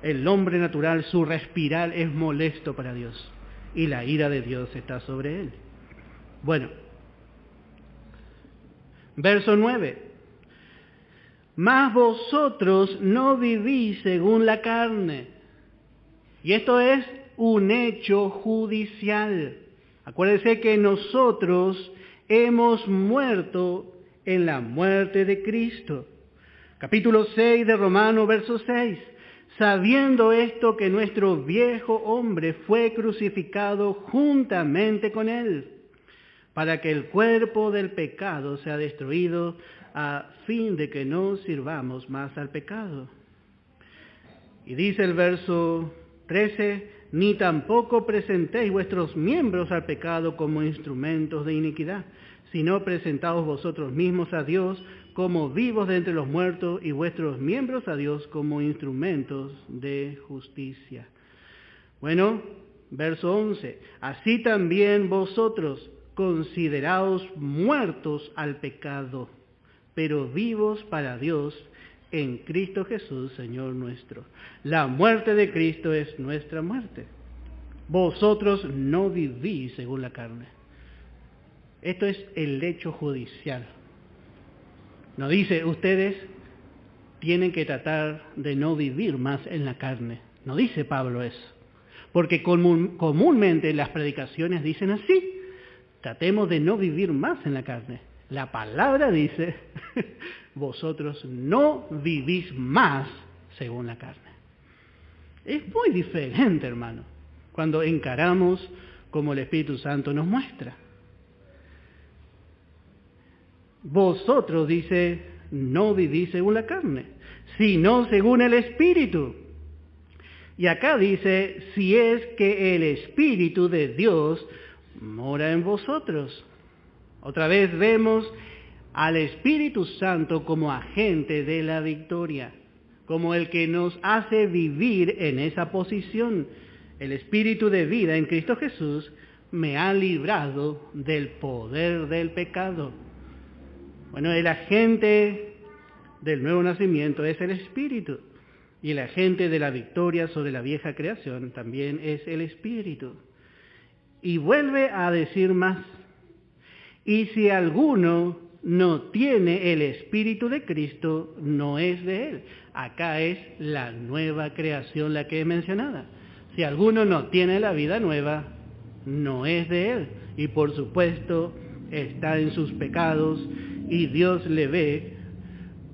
El hombre natural, su respirar es molesto para Dios. Y la ira de Dios está sobre él. Bueno, verso 9. Mas vosotros no vivís según la carne. Y esto es un hecho judicial. Acuérdense que nosotros hemos muerto en la muerte de Cristo. Capítulo 6 de Romanos, verso 6. Sabiendo esto que nuestro viejo hombre fue crucificado juntamente con él, para que el cuerpo del pecado sea destruido, a fin de que no sirvamos más al pecado. Y dice el verso 13, ni tampoco presentéis vuestros miembros al pecado como instrumentos de iniquidad, sino presentaos vosotros mismos a Dios como vivos de entre los muertos y vuestros miembros a Dios como instrumentos de justicia. Bueno, verso 11, así también vosotros consideraos muertos al pecado, pero vivos para Dios en Cristo Jesús, Señor nuestro. La muerte de Cristo es nuestra muerte. Vosotros no vivís según la carne. Esto es el hecho judicial. No dice, ustedes tienen que tratar de no vivir más en la carne. No dice Pablo eso. Porque comúnmente las predicaciones dicen así. Tratemos de no vivir más en la carne. La palabra dice, vosotros no vivís más según la carne. Es muy diferente, hermano, cuando encaramos como el Espíritu Santo nos muestra. Vosotros, dice, no vivís según la carne, sino según el Espíritu. Y acá dice, si es que el Espíritu de Dios mora en vosotros. Otra vez vemos al Espíritu Santo como agente de la victoria, como el que nos hace vivir en esa posición. El Espíritu de vida en Cristo Jesús me ha librado del poder del pecado. Bueno, el agente del nuevo nacimiento es el Espíritu, y el agente de la victoria sobre la vieja creación también es el Espíritu. Y vuelve a decir más, y si alguno no tiene el Espíritu de Cristo, no es de él. Acá es la nueva creación la que es mencionada. Si alguno no tiene la vida nueva, no es de él. Y por supuesto, está en sus pecados, y Dios le ve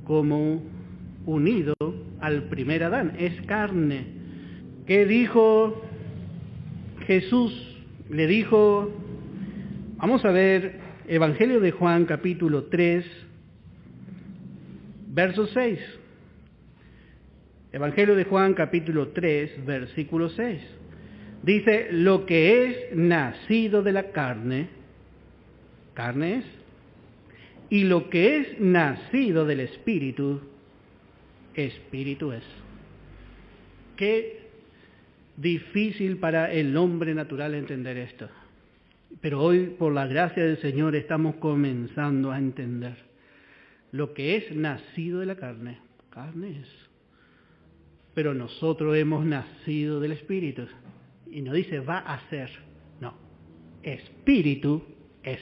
como unido al primer Adán, es carne. ¿Qué dijo Jesús? Le dijo, vamos a ver, Evangelio de Juan, capítulo 3, verso 6. Evangelio de Juan, capítulo 3, versículo 6. Dice, lo que es nacido de la carne, carne es Y lo que es nacido del Espíritu, Espíritu es. Qué difícil para el hombre natural entender esto. Pero hoy, por la gracia del Señor, estamos comenzando a entender. Lo que es nacido de la carne, carne es. Pero nosotros hemos nacido del Espíritu. Y no dice va a ser, no. Espíritu es.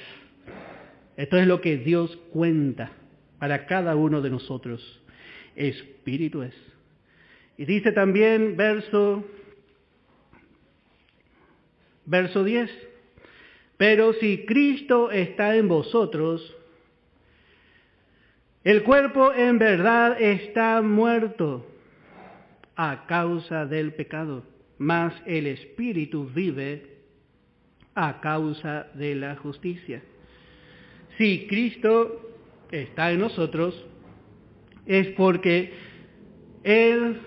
Esto es lo que Dios cuenta para cada uno de nosotros. Espíritu es. Y dice también verso 10. Pero si Cristo está en vosotros, el cuerpo en verdad está muerto a causa del pecado, mas el Espíritu vive a causa de la justicia. Si Cristo está en nosotros, es porque Él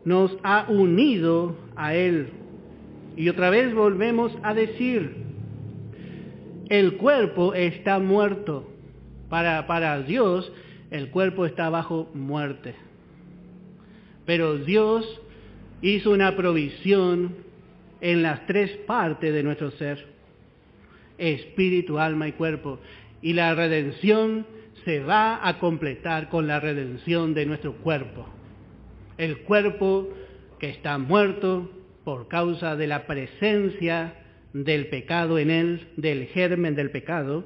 nos ha unido a Él. Y otra vez volvemos a decir, el cuerpo está muerto. Para Dios, el cuerpo está bajo muerte. Pero Dios hizo una provisión en las tres partes de nuestro ser, espíritu, alma y cuerpo. Y la redención se va a completar con la redención de nuestro cuerpo. El cuerpo que está muerto por causa de la presencia del pecado en él, del germen del pecado,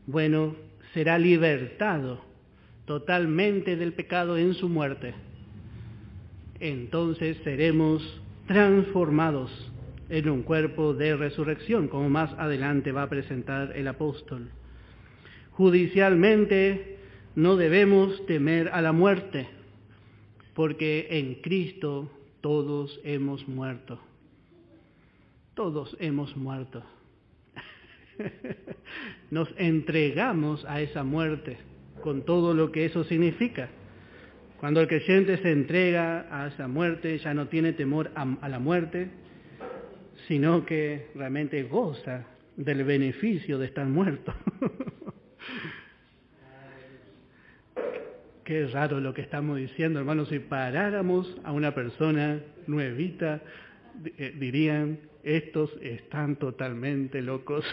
bueno, será libertado totalmente del pecado en su muerte. Entonces seremos transformados en un cuerpo de resurrección, como más adelante va a presentar el apóstol. Judicialmente no debemos temer a la muerte, porque en Cristo todos hemos muerto. Todos hemos muerto. Nos entregamos a esa muerte, con todo lo que eso significa. Cuando el creyente se entrega a esa muerte, ya no tiene temor a la muerte, sino que realmente goza del beneficio de estar muerto. Qué raro lo que estamos diciendo, hermanos. Si paráramos a una persona nuevita, dirían, estos están totalmente locos.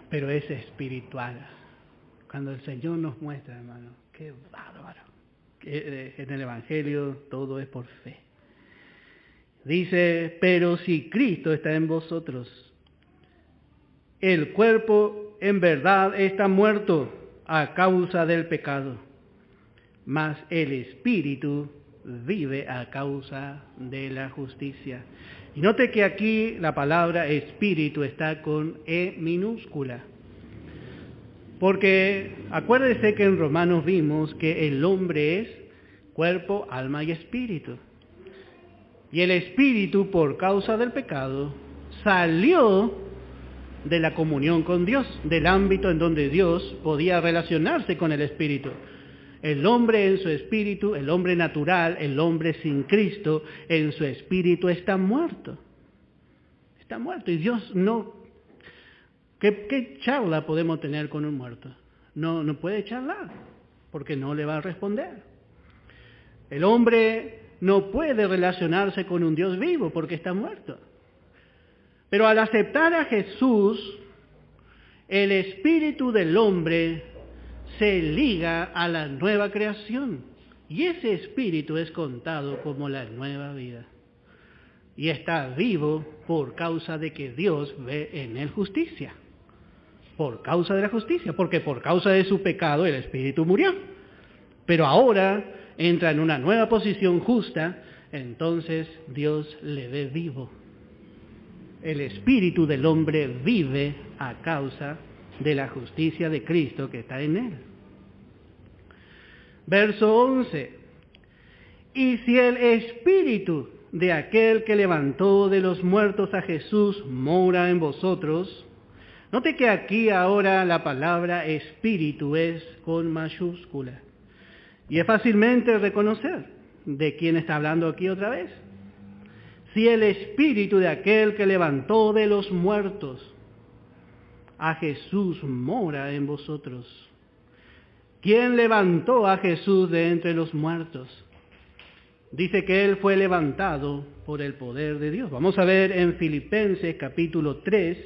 Pero es espiritual. Cuando el Señor nos muestra, hermano, qué bárbaro. Que en el Evangelio todo es por fe. Dice, pero si Cristo está en vosotros, el cuerpo en verdad está muerto a causa del pecado, mas el Espíritu vive a causa de la justicia. Y note que aquí la palabra espíritu está con E minúscula. Porque acuérdese que en Romanos vimos que el hombre es cuerpo, alma y espíritu. Y el espíritu, por causa del pecado, salió de la comunión con Dios, del ámbito en donde Dios podía relacionarse con el espíritu. El hombre en su espíritu, el hombre natural, el hombre sin Cristo, en su espíritu está muerto. Está muerto. Y Dios no... ¿Qué charla podemos tener con un muerto? No puede charlar, porque no le va a responder. El hombre no puede relacionarse con un Dios vivo, porque está muerto. Pero al aceptar a Jesús, el espíritu del hombre se liga a la nueva creación. Y ese espíritu es contado como la nueva vida. Y está vivo por causa de que Dios ve en él justicia. Por causa de la justicia, porque por causa de su pecado el espíritu murió. Pero ahora entra en una nueva posición justa, entonces Dios le ve vivo. El espíritu del hombre vive a causa de la justicia de Cristo que está en él. Verso 11. Y si el espíritu de aquel que levantó de los muertos a Jesús mora en vosotros, note que aquí ahora la palabra espíritu es con mayúscula. Y es fácilmente reconocer de quién está hablando aquí otra vez. Si el espíritu de aquel que levantó de los muertos. a Jesús mora en vosotros. ¿Quién levantó a Jesús de entre los muertos? Dice que Él fue levantado por el poder de Dios. Vamos a ver en Filipenses capítulo 3,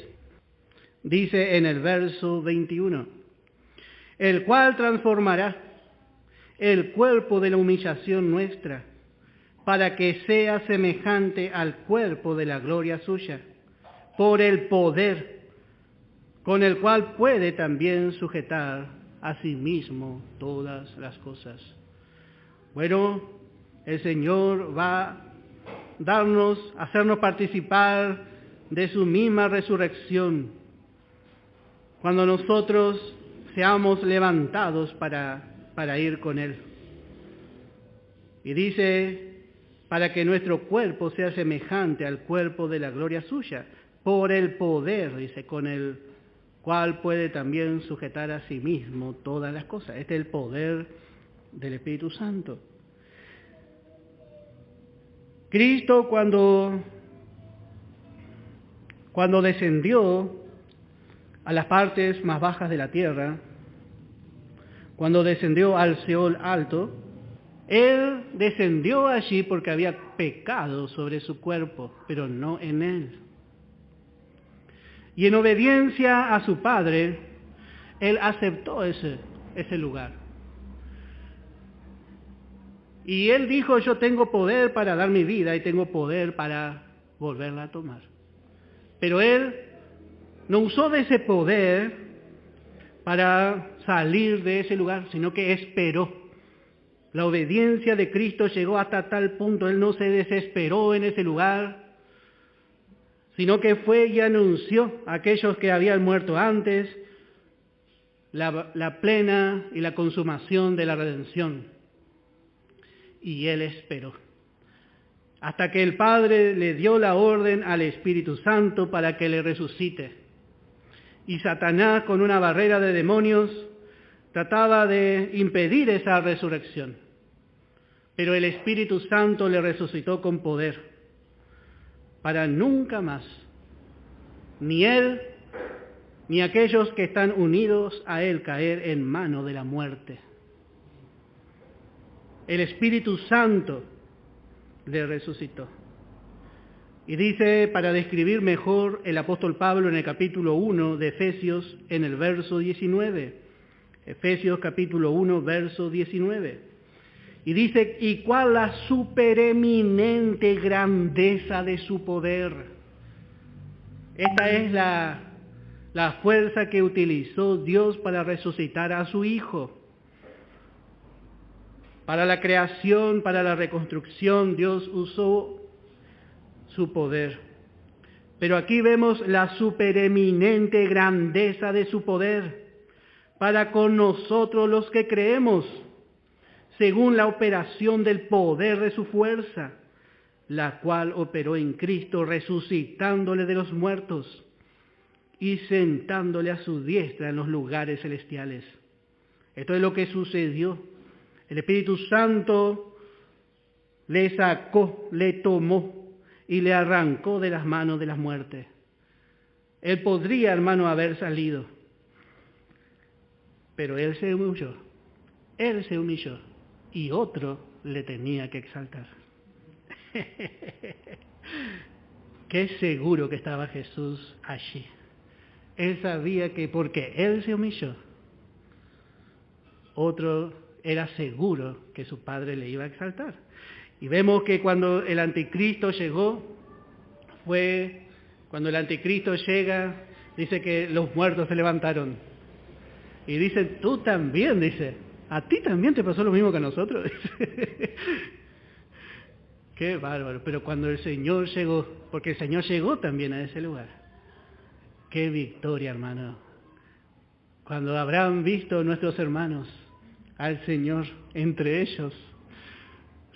dice en el verso 21, el cual transformará el cuerpo de la humillación nuestra, para que sea semejante al cuerpo de la gloria suya, por el poder con el cual puede también sujetar a sí mismo todas las cosas. Bueno, el Señor va a hacernos participar de su misma resurrección, cuando nosotros seamos levantados para ir con Él. Y dice, para que nuestro cuerpo sea semejante al cuerpo de la gloria suya, por el poder, dice, con el cual puede también sujetar a sí mismo todas las cosas. Este es el poder del Espíritu Santo. Cristo cuando descendió a las partes más bajas de la tierra, cuando descendió al Seol alto, Él descendió allí porque había pecado sobre su cuerpo, pero no en Él. Y en obediencia a su Padre, Él aceptó ese lugar. Y Él dijo, yo tengo poder para dar mi vida y tengo poder para volverla a tomar. Pero Él no usó de ese poder para salir de ese lugar, sino que esperó. La obediencia de Cristo llegó hasta tal punto, Él no se desesperó en ese lugar, sino que fue y anunció a aquellos que habían muerto antes la plena y la consumación de la redención. Y Él esperó, hasta que el Padre le dio la orden al Espíritu Santo para que le resucite. Y Satanás, con una barrera de demonios, trataba de impedir esa resurrección. Pero el Espíritu Santo le resucitó con poder, para nunca más, ni Él, ni aquellos que están unidos a Él, caer en mano de la muerte. El Espíritu Santo le resucitó. Y dice, para describir mejor el apóstol Pablo en el capítulo 1 de Efesios, en el verso 19. Efesios capítulo 1, verso 19. Y dice, ¿y cuál la supereminente grandeza de su poder? Esta es la fuerza que utilizó Dios para resucitar a su Hijo. Para la creación, para la reconstrucción, Dios usó su poder. Pero aquí vemos la supereminente grandeza de su poder para con nosotros los que creemos, según la operación del poder de su fuerza, la cual operó en Cristo, resucitándole de los muertos y sentándole a su diestra en los lugares celestiales. Esto es lo que sucedió. El Espíritu Santo le sacó, le tomó y le arrancó de las manos de la muerte. Él podría, hermano, haber salido, pero Él se humilló. Él se humilló y otro le tenía que exaltar. Qué seguro que estaba Jesús allí. Él sabía que porque Él se humilló, otro era seguro que su Padre le iba a exaltar. Y vemos que cuando el anticristo llegó, cuando el anticristo llega, dice que los muertos se levantaron. Y dicen, tú también, dice, ¿a ti también te pasó lo mismo que a nosotros? Qué bárbaro. Pero cuando el Señor llegó, porque el Señor llegó también a ese lugar. Qué victoria, hermano. Cuando habrán visto nuestros hermanos al Señor entre ellos,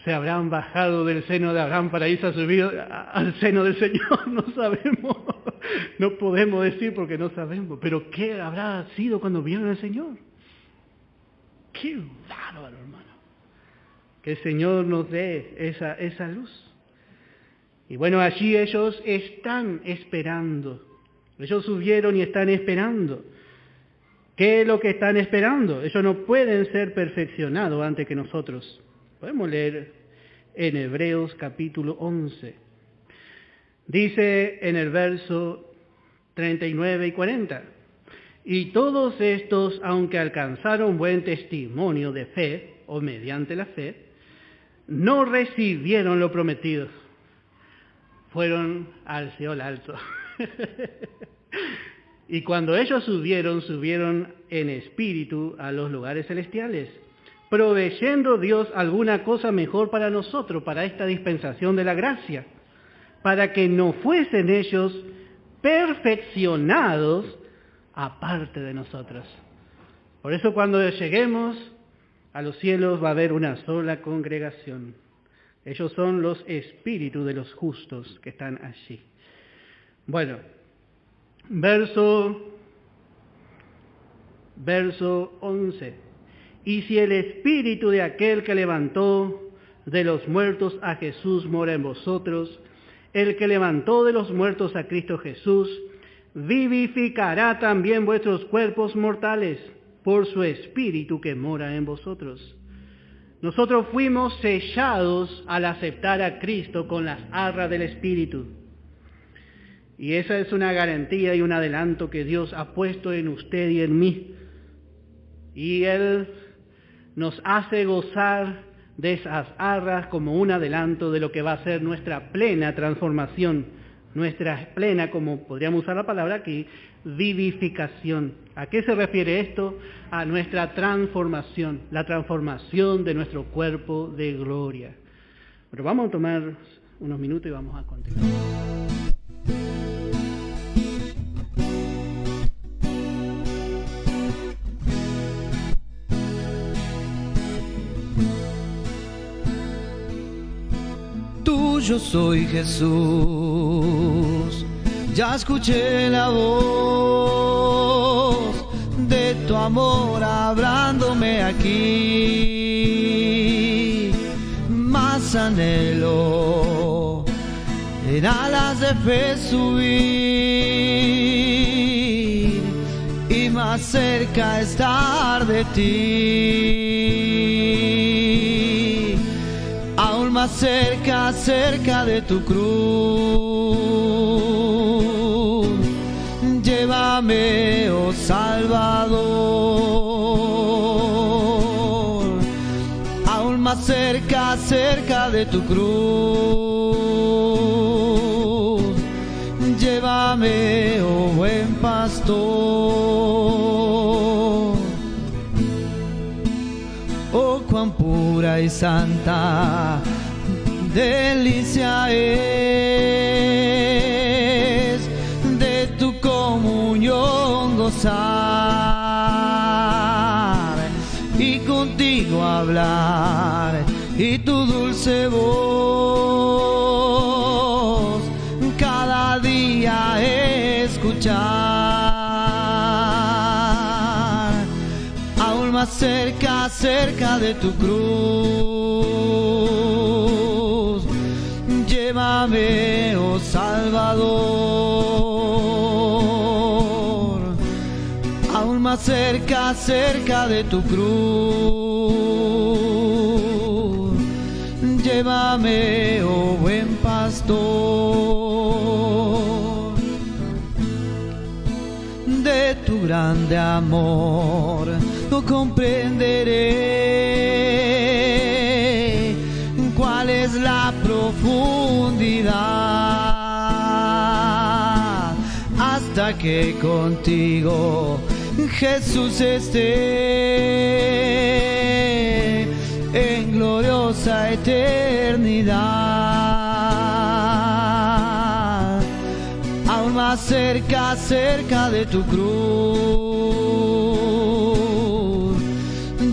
se habrán bajado del seno de Abraham para irse a subir al seno del Señor. No sabemos, no podemos decir porque no sabemos, pero ¿qué habrá sido cuando vieron al Señor? Qué bárbaro, hermano. Que el Señor nos dé esa luz. Y bueno, allí ellos están esperando Ellos subieron y están esperando. ¿Qué es lo que están esperando? Ellos no pueden ser perfeccionados antes que nosotros. Podemos leer en Hebreos capítulo 11. Dice en el verso 39 y 40. Y todos estos, aunque alcanzaron buen testimonio de fe, o mediante la fe, no recibieron lo prometido. Fueron al Seol alto. Y cuando ellos subieron en espíritu a los lugares celestiales, proveyendo Dios alguna cosa mejor para nosotros, para esta dispensación de la gracia, para que no fuesen ellos perfeccionados aparte de nosotros. Por eso cuando lleguemos a los cielos va a haber una sola congregación. Ellos son los espíritus de los justos que están allí. Bueno, verso 11. Y si el espíritu de aquel que levantó de los muertos a Jesús mora en vosotros, el que levantó de los muertos a Cristo Jesús, vivificará también vuestros cuerpos mortales por su espíritu que mora en vosotros. Nosotros fuimos sellados al aceptar a Cristo con las arras del espíritu. Y esa es una garantía y un adelanto que Dios ha puesto en usted y en mí. Y Él nos hace gozar de esas arras como un adelanto de lo que va a ser nuestra plena transformación, nuestra plena, como podríamos usar la palabra aquí, vivificación. ¿A qué se refiere esto? A nuestra transformación, la transformación de nuestro cuerpo de gloria. Pero vamos a tomar unos minutos y vamos a continuar. Tuyo soy, Jesús, ya escuché la voz de tu amor hablándome aquí. Más anhelo en alas de fe subir y más cerca estar de ti. Aún más cerca, cerca de tu cruz. Llévame, oh Salvador. Aún más cerca, cerca de tu cruz. Llévame, oh buen pastor. Oh, cuán pura y santa delicia es de tu comunión gozar y contigo hablar y tu dulce voz cada día escuchar. Más cerca, cerca de tu cruz. Llévame, oh Salvador. Aún más cerca, cerca de tu cruz. Llévame, oh buen pastor. De tu grande amor no comprenderé cuál es la profundidad hasta que contigo, Jesús, esté en gloriosa eternidad. Aún más cerca, cerca de tu cruz.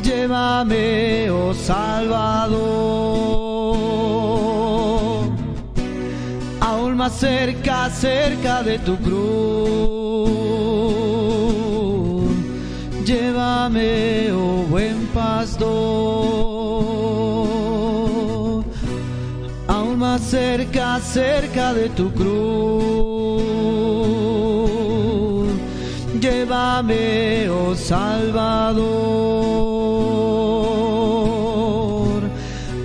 Llévame, oh Salvador. Aún más cerca, cerca de tu cruz. Llévame, oh buen pastor. Aún más cerca, cerca de tu cruz. Llévame, oh Salvador,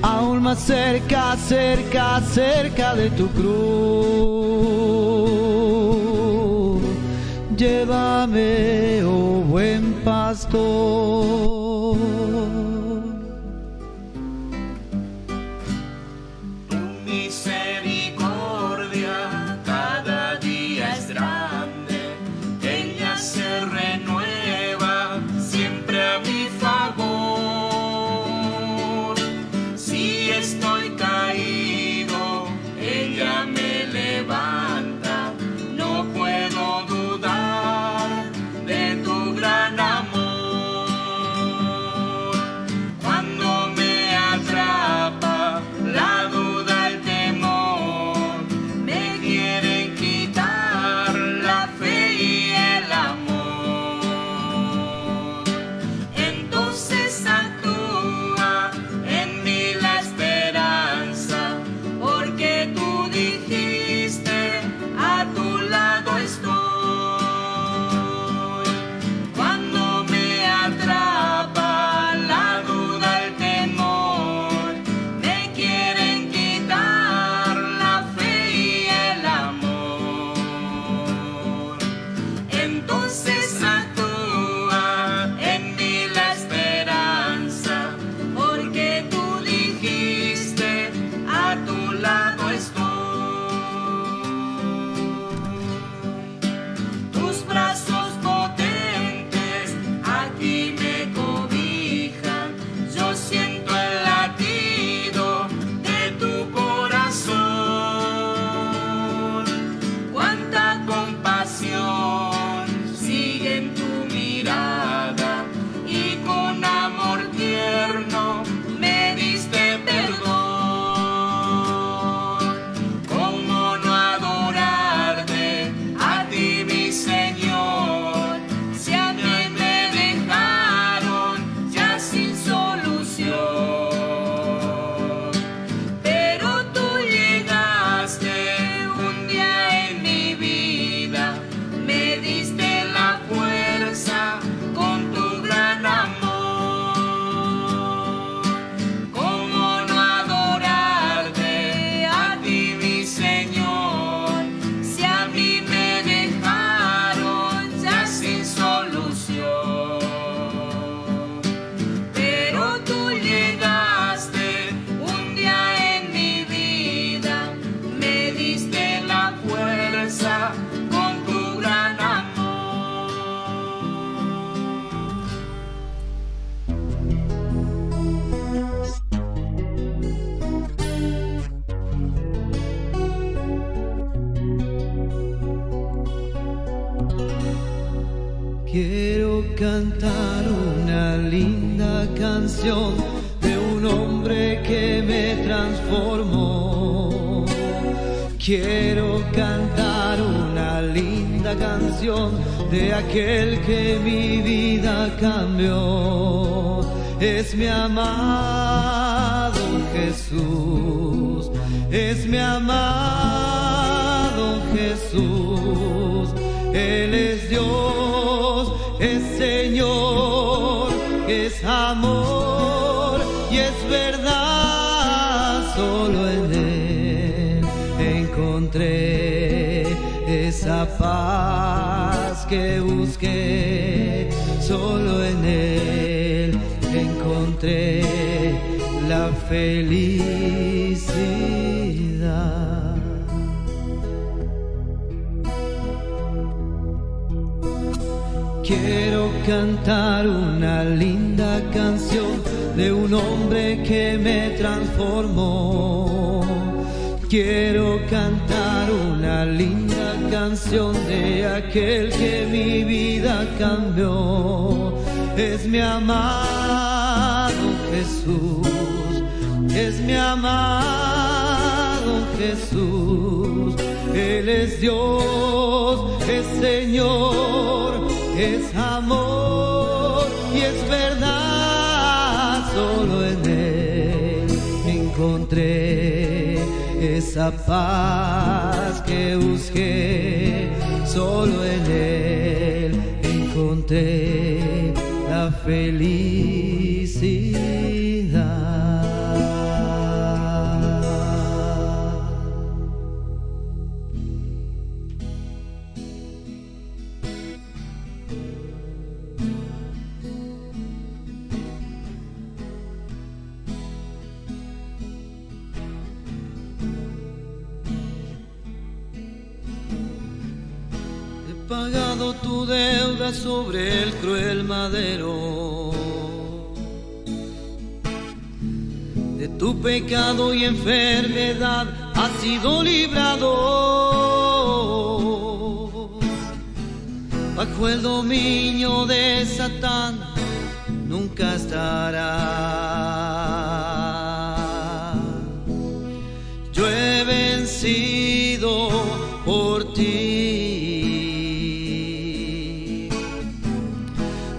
aún más cerca, cerca, cerca de tu cruz. Llévame, oh buen pastor. Tu misericordia cada día es grande, ella se renueva siempre a mi favor. Si estoy caído, ella me levanta, no puedo dudar de tu gran amor. Cuando me atrapa la duda, el temor, me quieren quitar la fe y el amor. Entonces actúa en mí la esperanza, porque tú dijiste, a tu lado estoy. Cuando me atrapa la duda, el temor, me quieren quitar la fe y el amor. Entonces actúa en mí la esperanza, porque tú dijiste, a tu lado estoy. Tus brazos potentes aquí me cobijan, yo siento el latido de tu corazón. Cuánta compasión sigue en tu mirada, y con amor tierno me diste perdón. ¿Cómo no adorarte a ti, mi Señor, si a mí me dejaron ya sin solución? Pero tú llegaste un día en mi vida, me diste la fuerza con tu gran amor. ¿Cómo no adorarte a ti, mi Señor, si a mí me dejaron ya sin solución? Pero tú llegaste un día en mi vida, me diste la fuerza con tu gran amor. Quiero cantar una linda canción de un hombre que me transformó. Quiero cantar una linda canción de aquel que mi vida cambió. Es mi amado Jesús, es mi amado Jesús. Él es Dios, es Señor, es amor y es verdad. Solo en Él encontré esa paz que busqué. Solo en Él encontré la felicidad. Quiero cantar una linda canción de un hombre que me transformó. Quiero cantar una linda canción de aquel que mi vida cambió. Es mi amado Jesús, es mi amado Jesús. Él es Dios, es Señor, es amor y es verdad. Solo en Él encontré esa paz que busqué. Solo en Él encontré la felicidad. Pagado tu deuda sobre el cruel madero, de tu pecado y enfermedad has sido librado. Bajo el dominio de Satán nunca estarás. Yo he vencido por ti.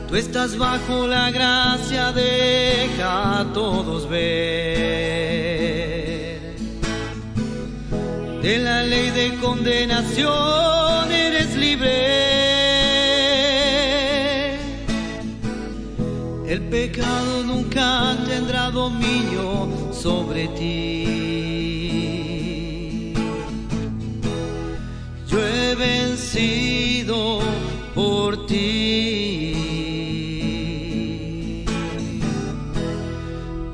Tú estás bajo la gracia, deja a todos ver. De la ley de condenación eres libre. El pecado nunca tendrá dominio sobre ti. Yo he vencido por ti.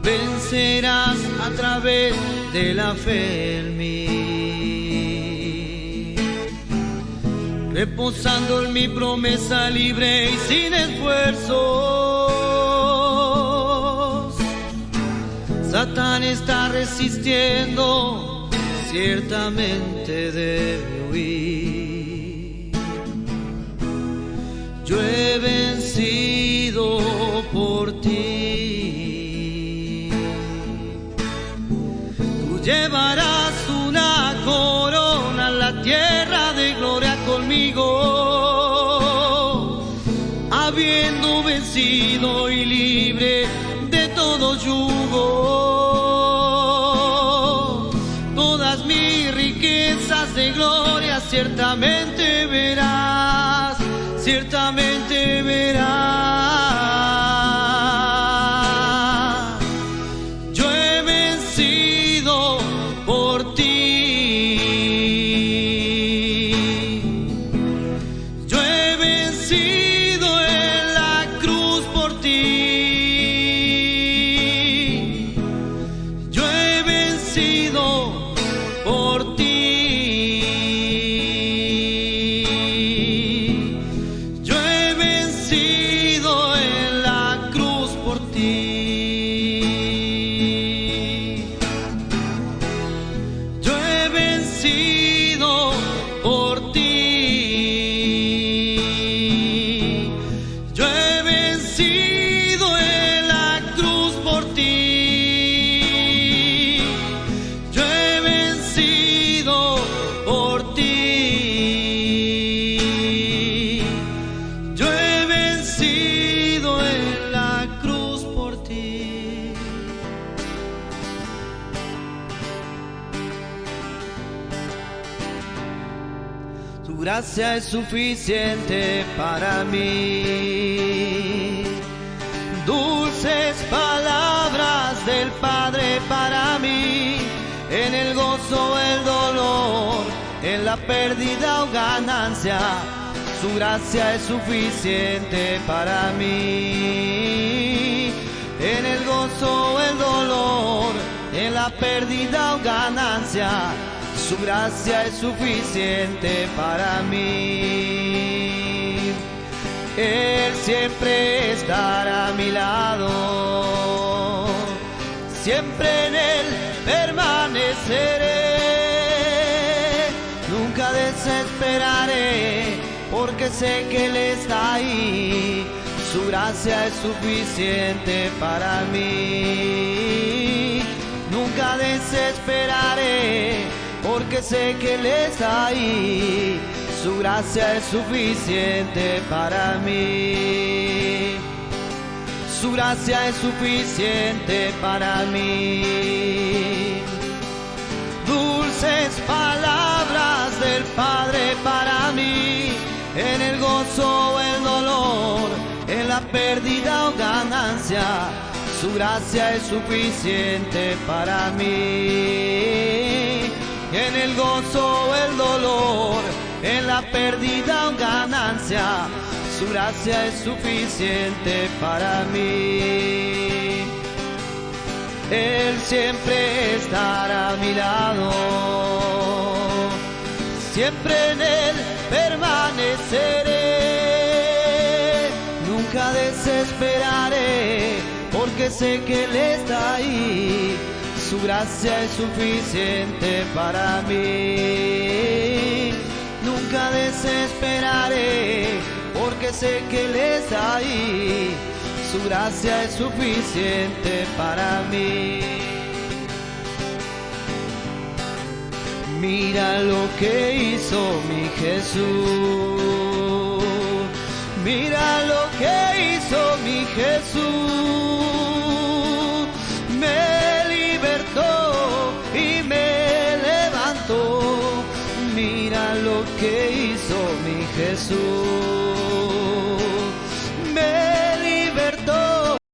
Vencerás a través de la fe en mí, reposando en mi promesa libre y sin esfuerzos. Satán está resistiendo, ciertamente debe huir. Yo he vencido por ti. Llevarás una corona a la tierra de gloria conmigo, habiendo vencido y libre de todo yugo. Todas mis riquezas de gloria ciertamente verás, ciertamente verás. Tu gracia es suficiente para mí. Dulces palabras del Padre para mí, en el gozo, el dolor, en la pérdida o ganancia. Su gracia es suficiente para mí. En el gozo, el dolor, en la pérdida o ganancia. Su gracia es suficiente para mí. Él siempre estará a mi lado, siempre en Él permaneceré. Nunca desesperaré, porque sé que Él está ahí. Su gracia es suficiente para mí. Nunca desesperaré, porque sé que Él está ahí. Su gracia es suficiente para mí. Su gracia es suficiente para mí. Dulces palabras del Padre para mí, en el gozo, el dolor, pérdida o ganancia, su gracia es suficiente para mí. En el gozo o el dolor, en la pérdida o ganancia, su gracia es suficiente para mí. Él siempre estará a mi lado, siempre en Él permaneceré. Nunca desesperaré, porque sé que Él está ahí. Su gracia es suficiente para mí. Nunca desesperaré, porque sé que Él está ahí. Su gracia es suficiente para mí. Mira lo que hizo mi Jesús. Mira lo que hizo mi Jesús. Me libertó y me levantó. Mira lo que hizo mi Jesús.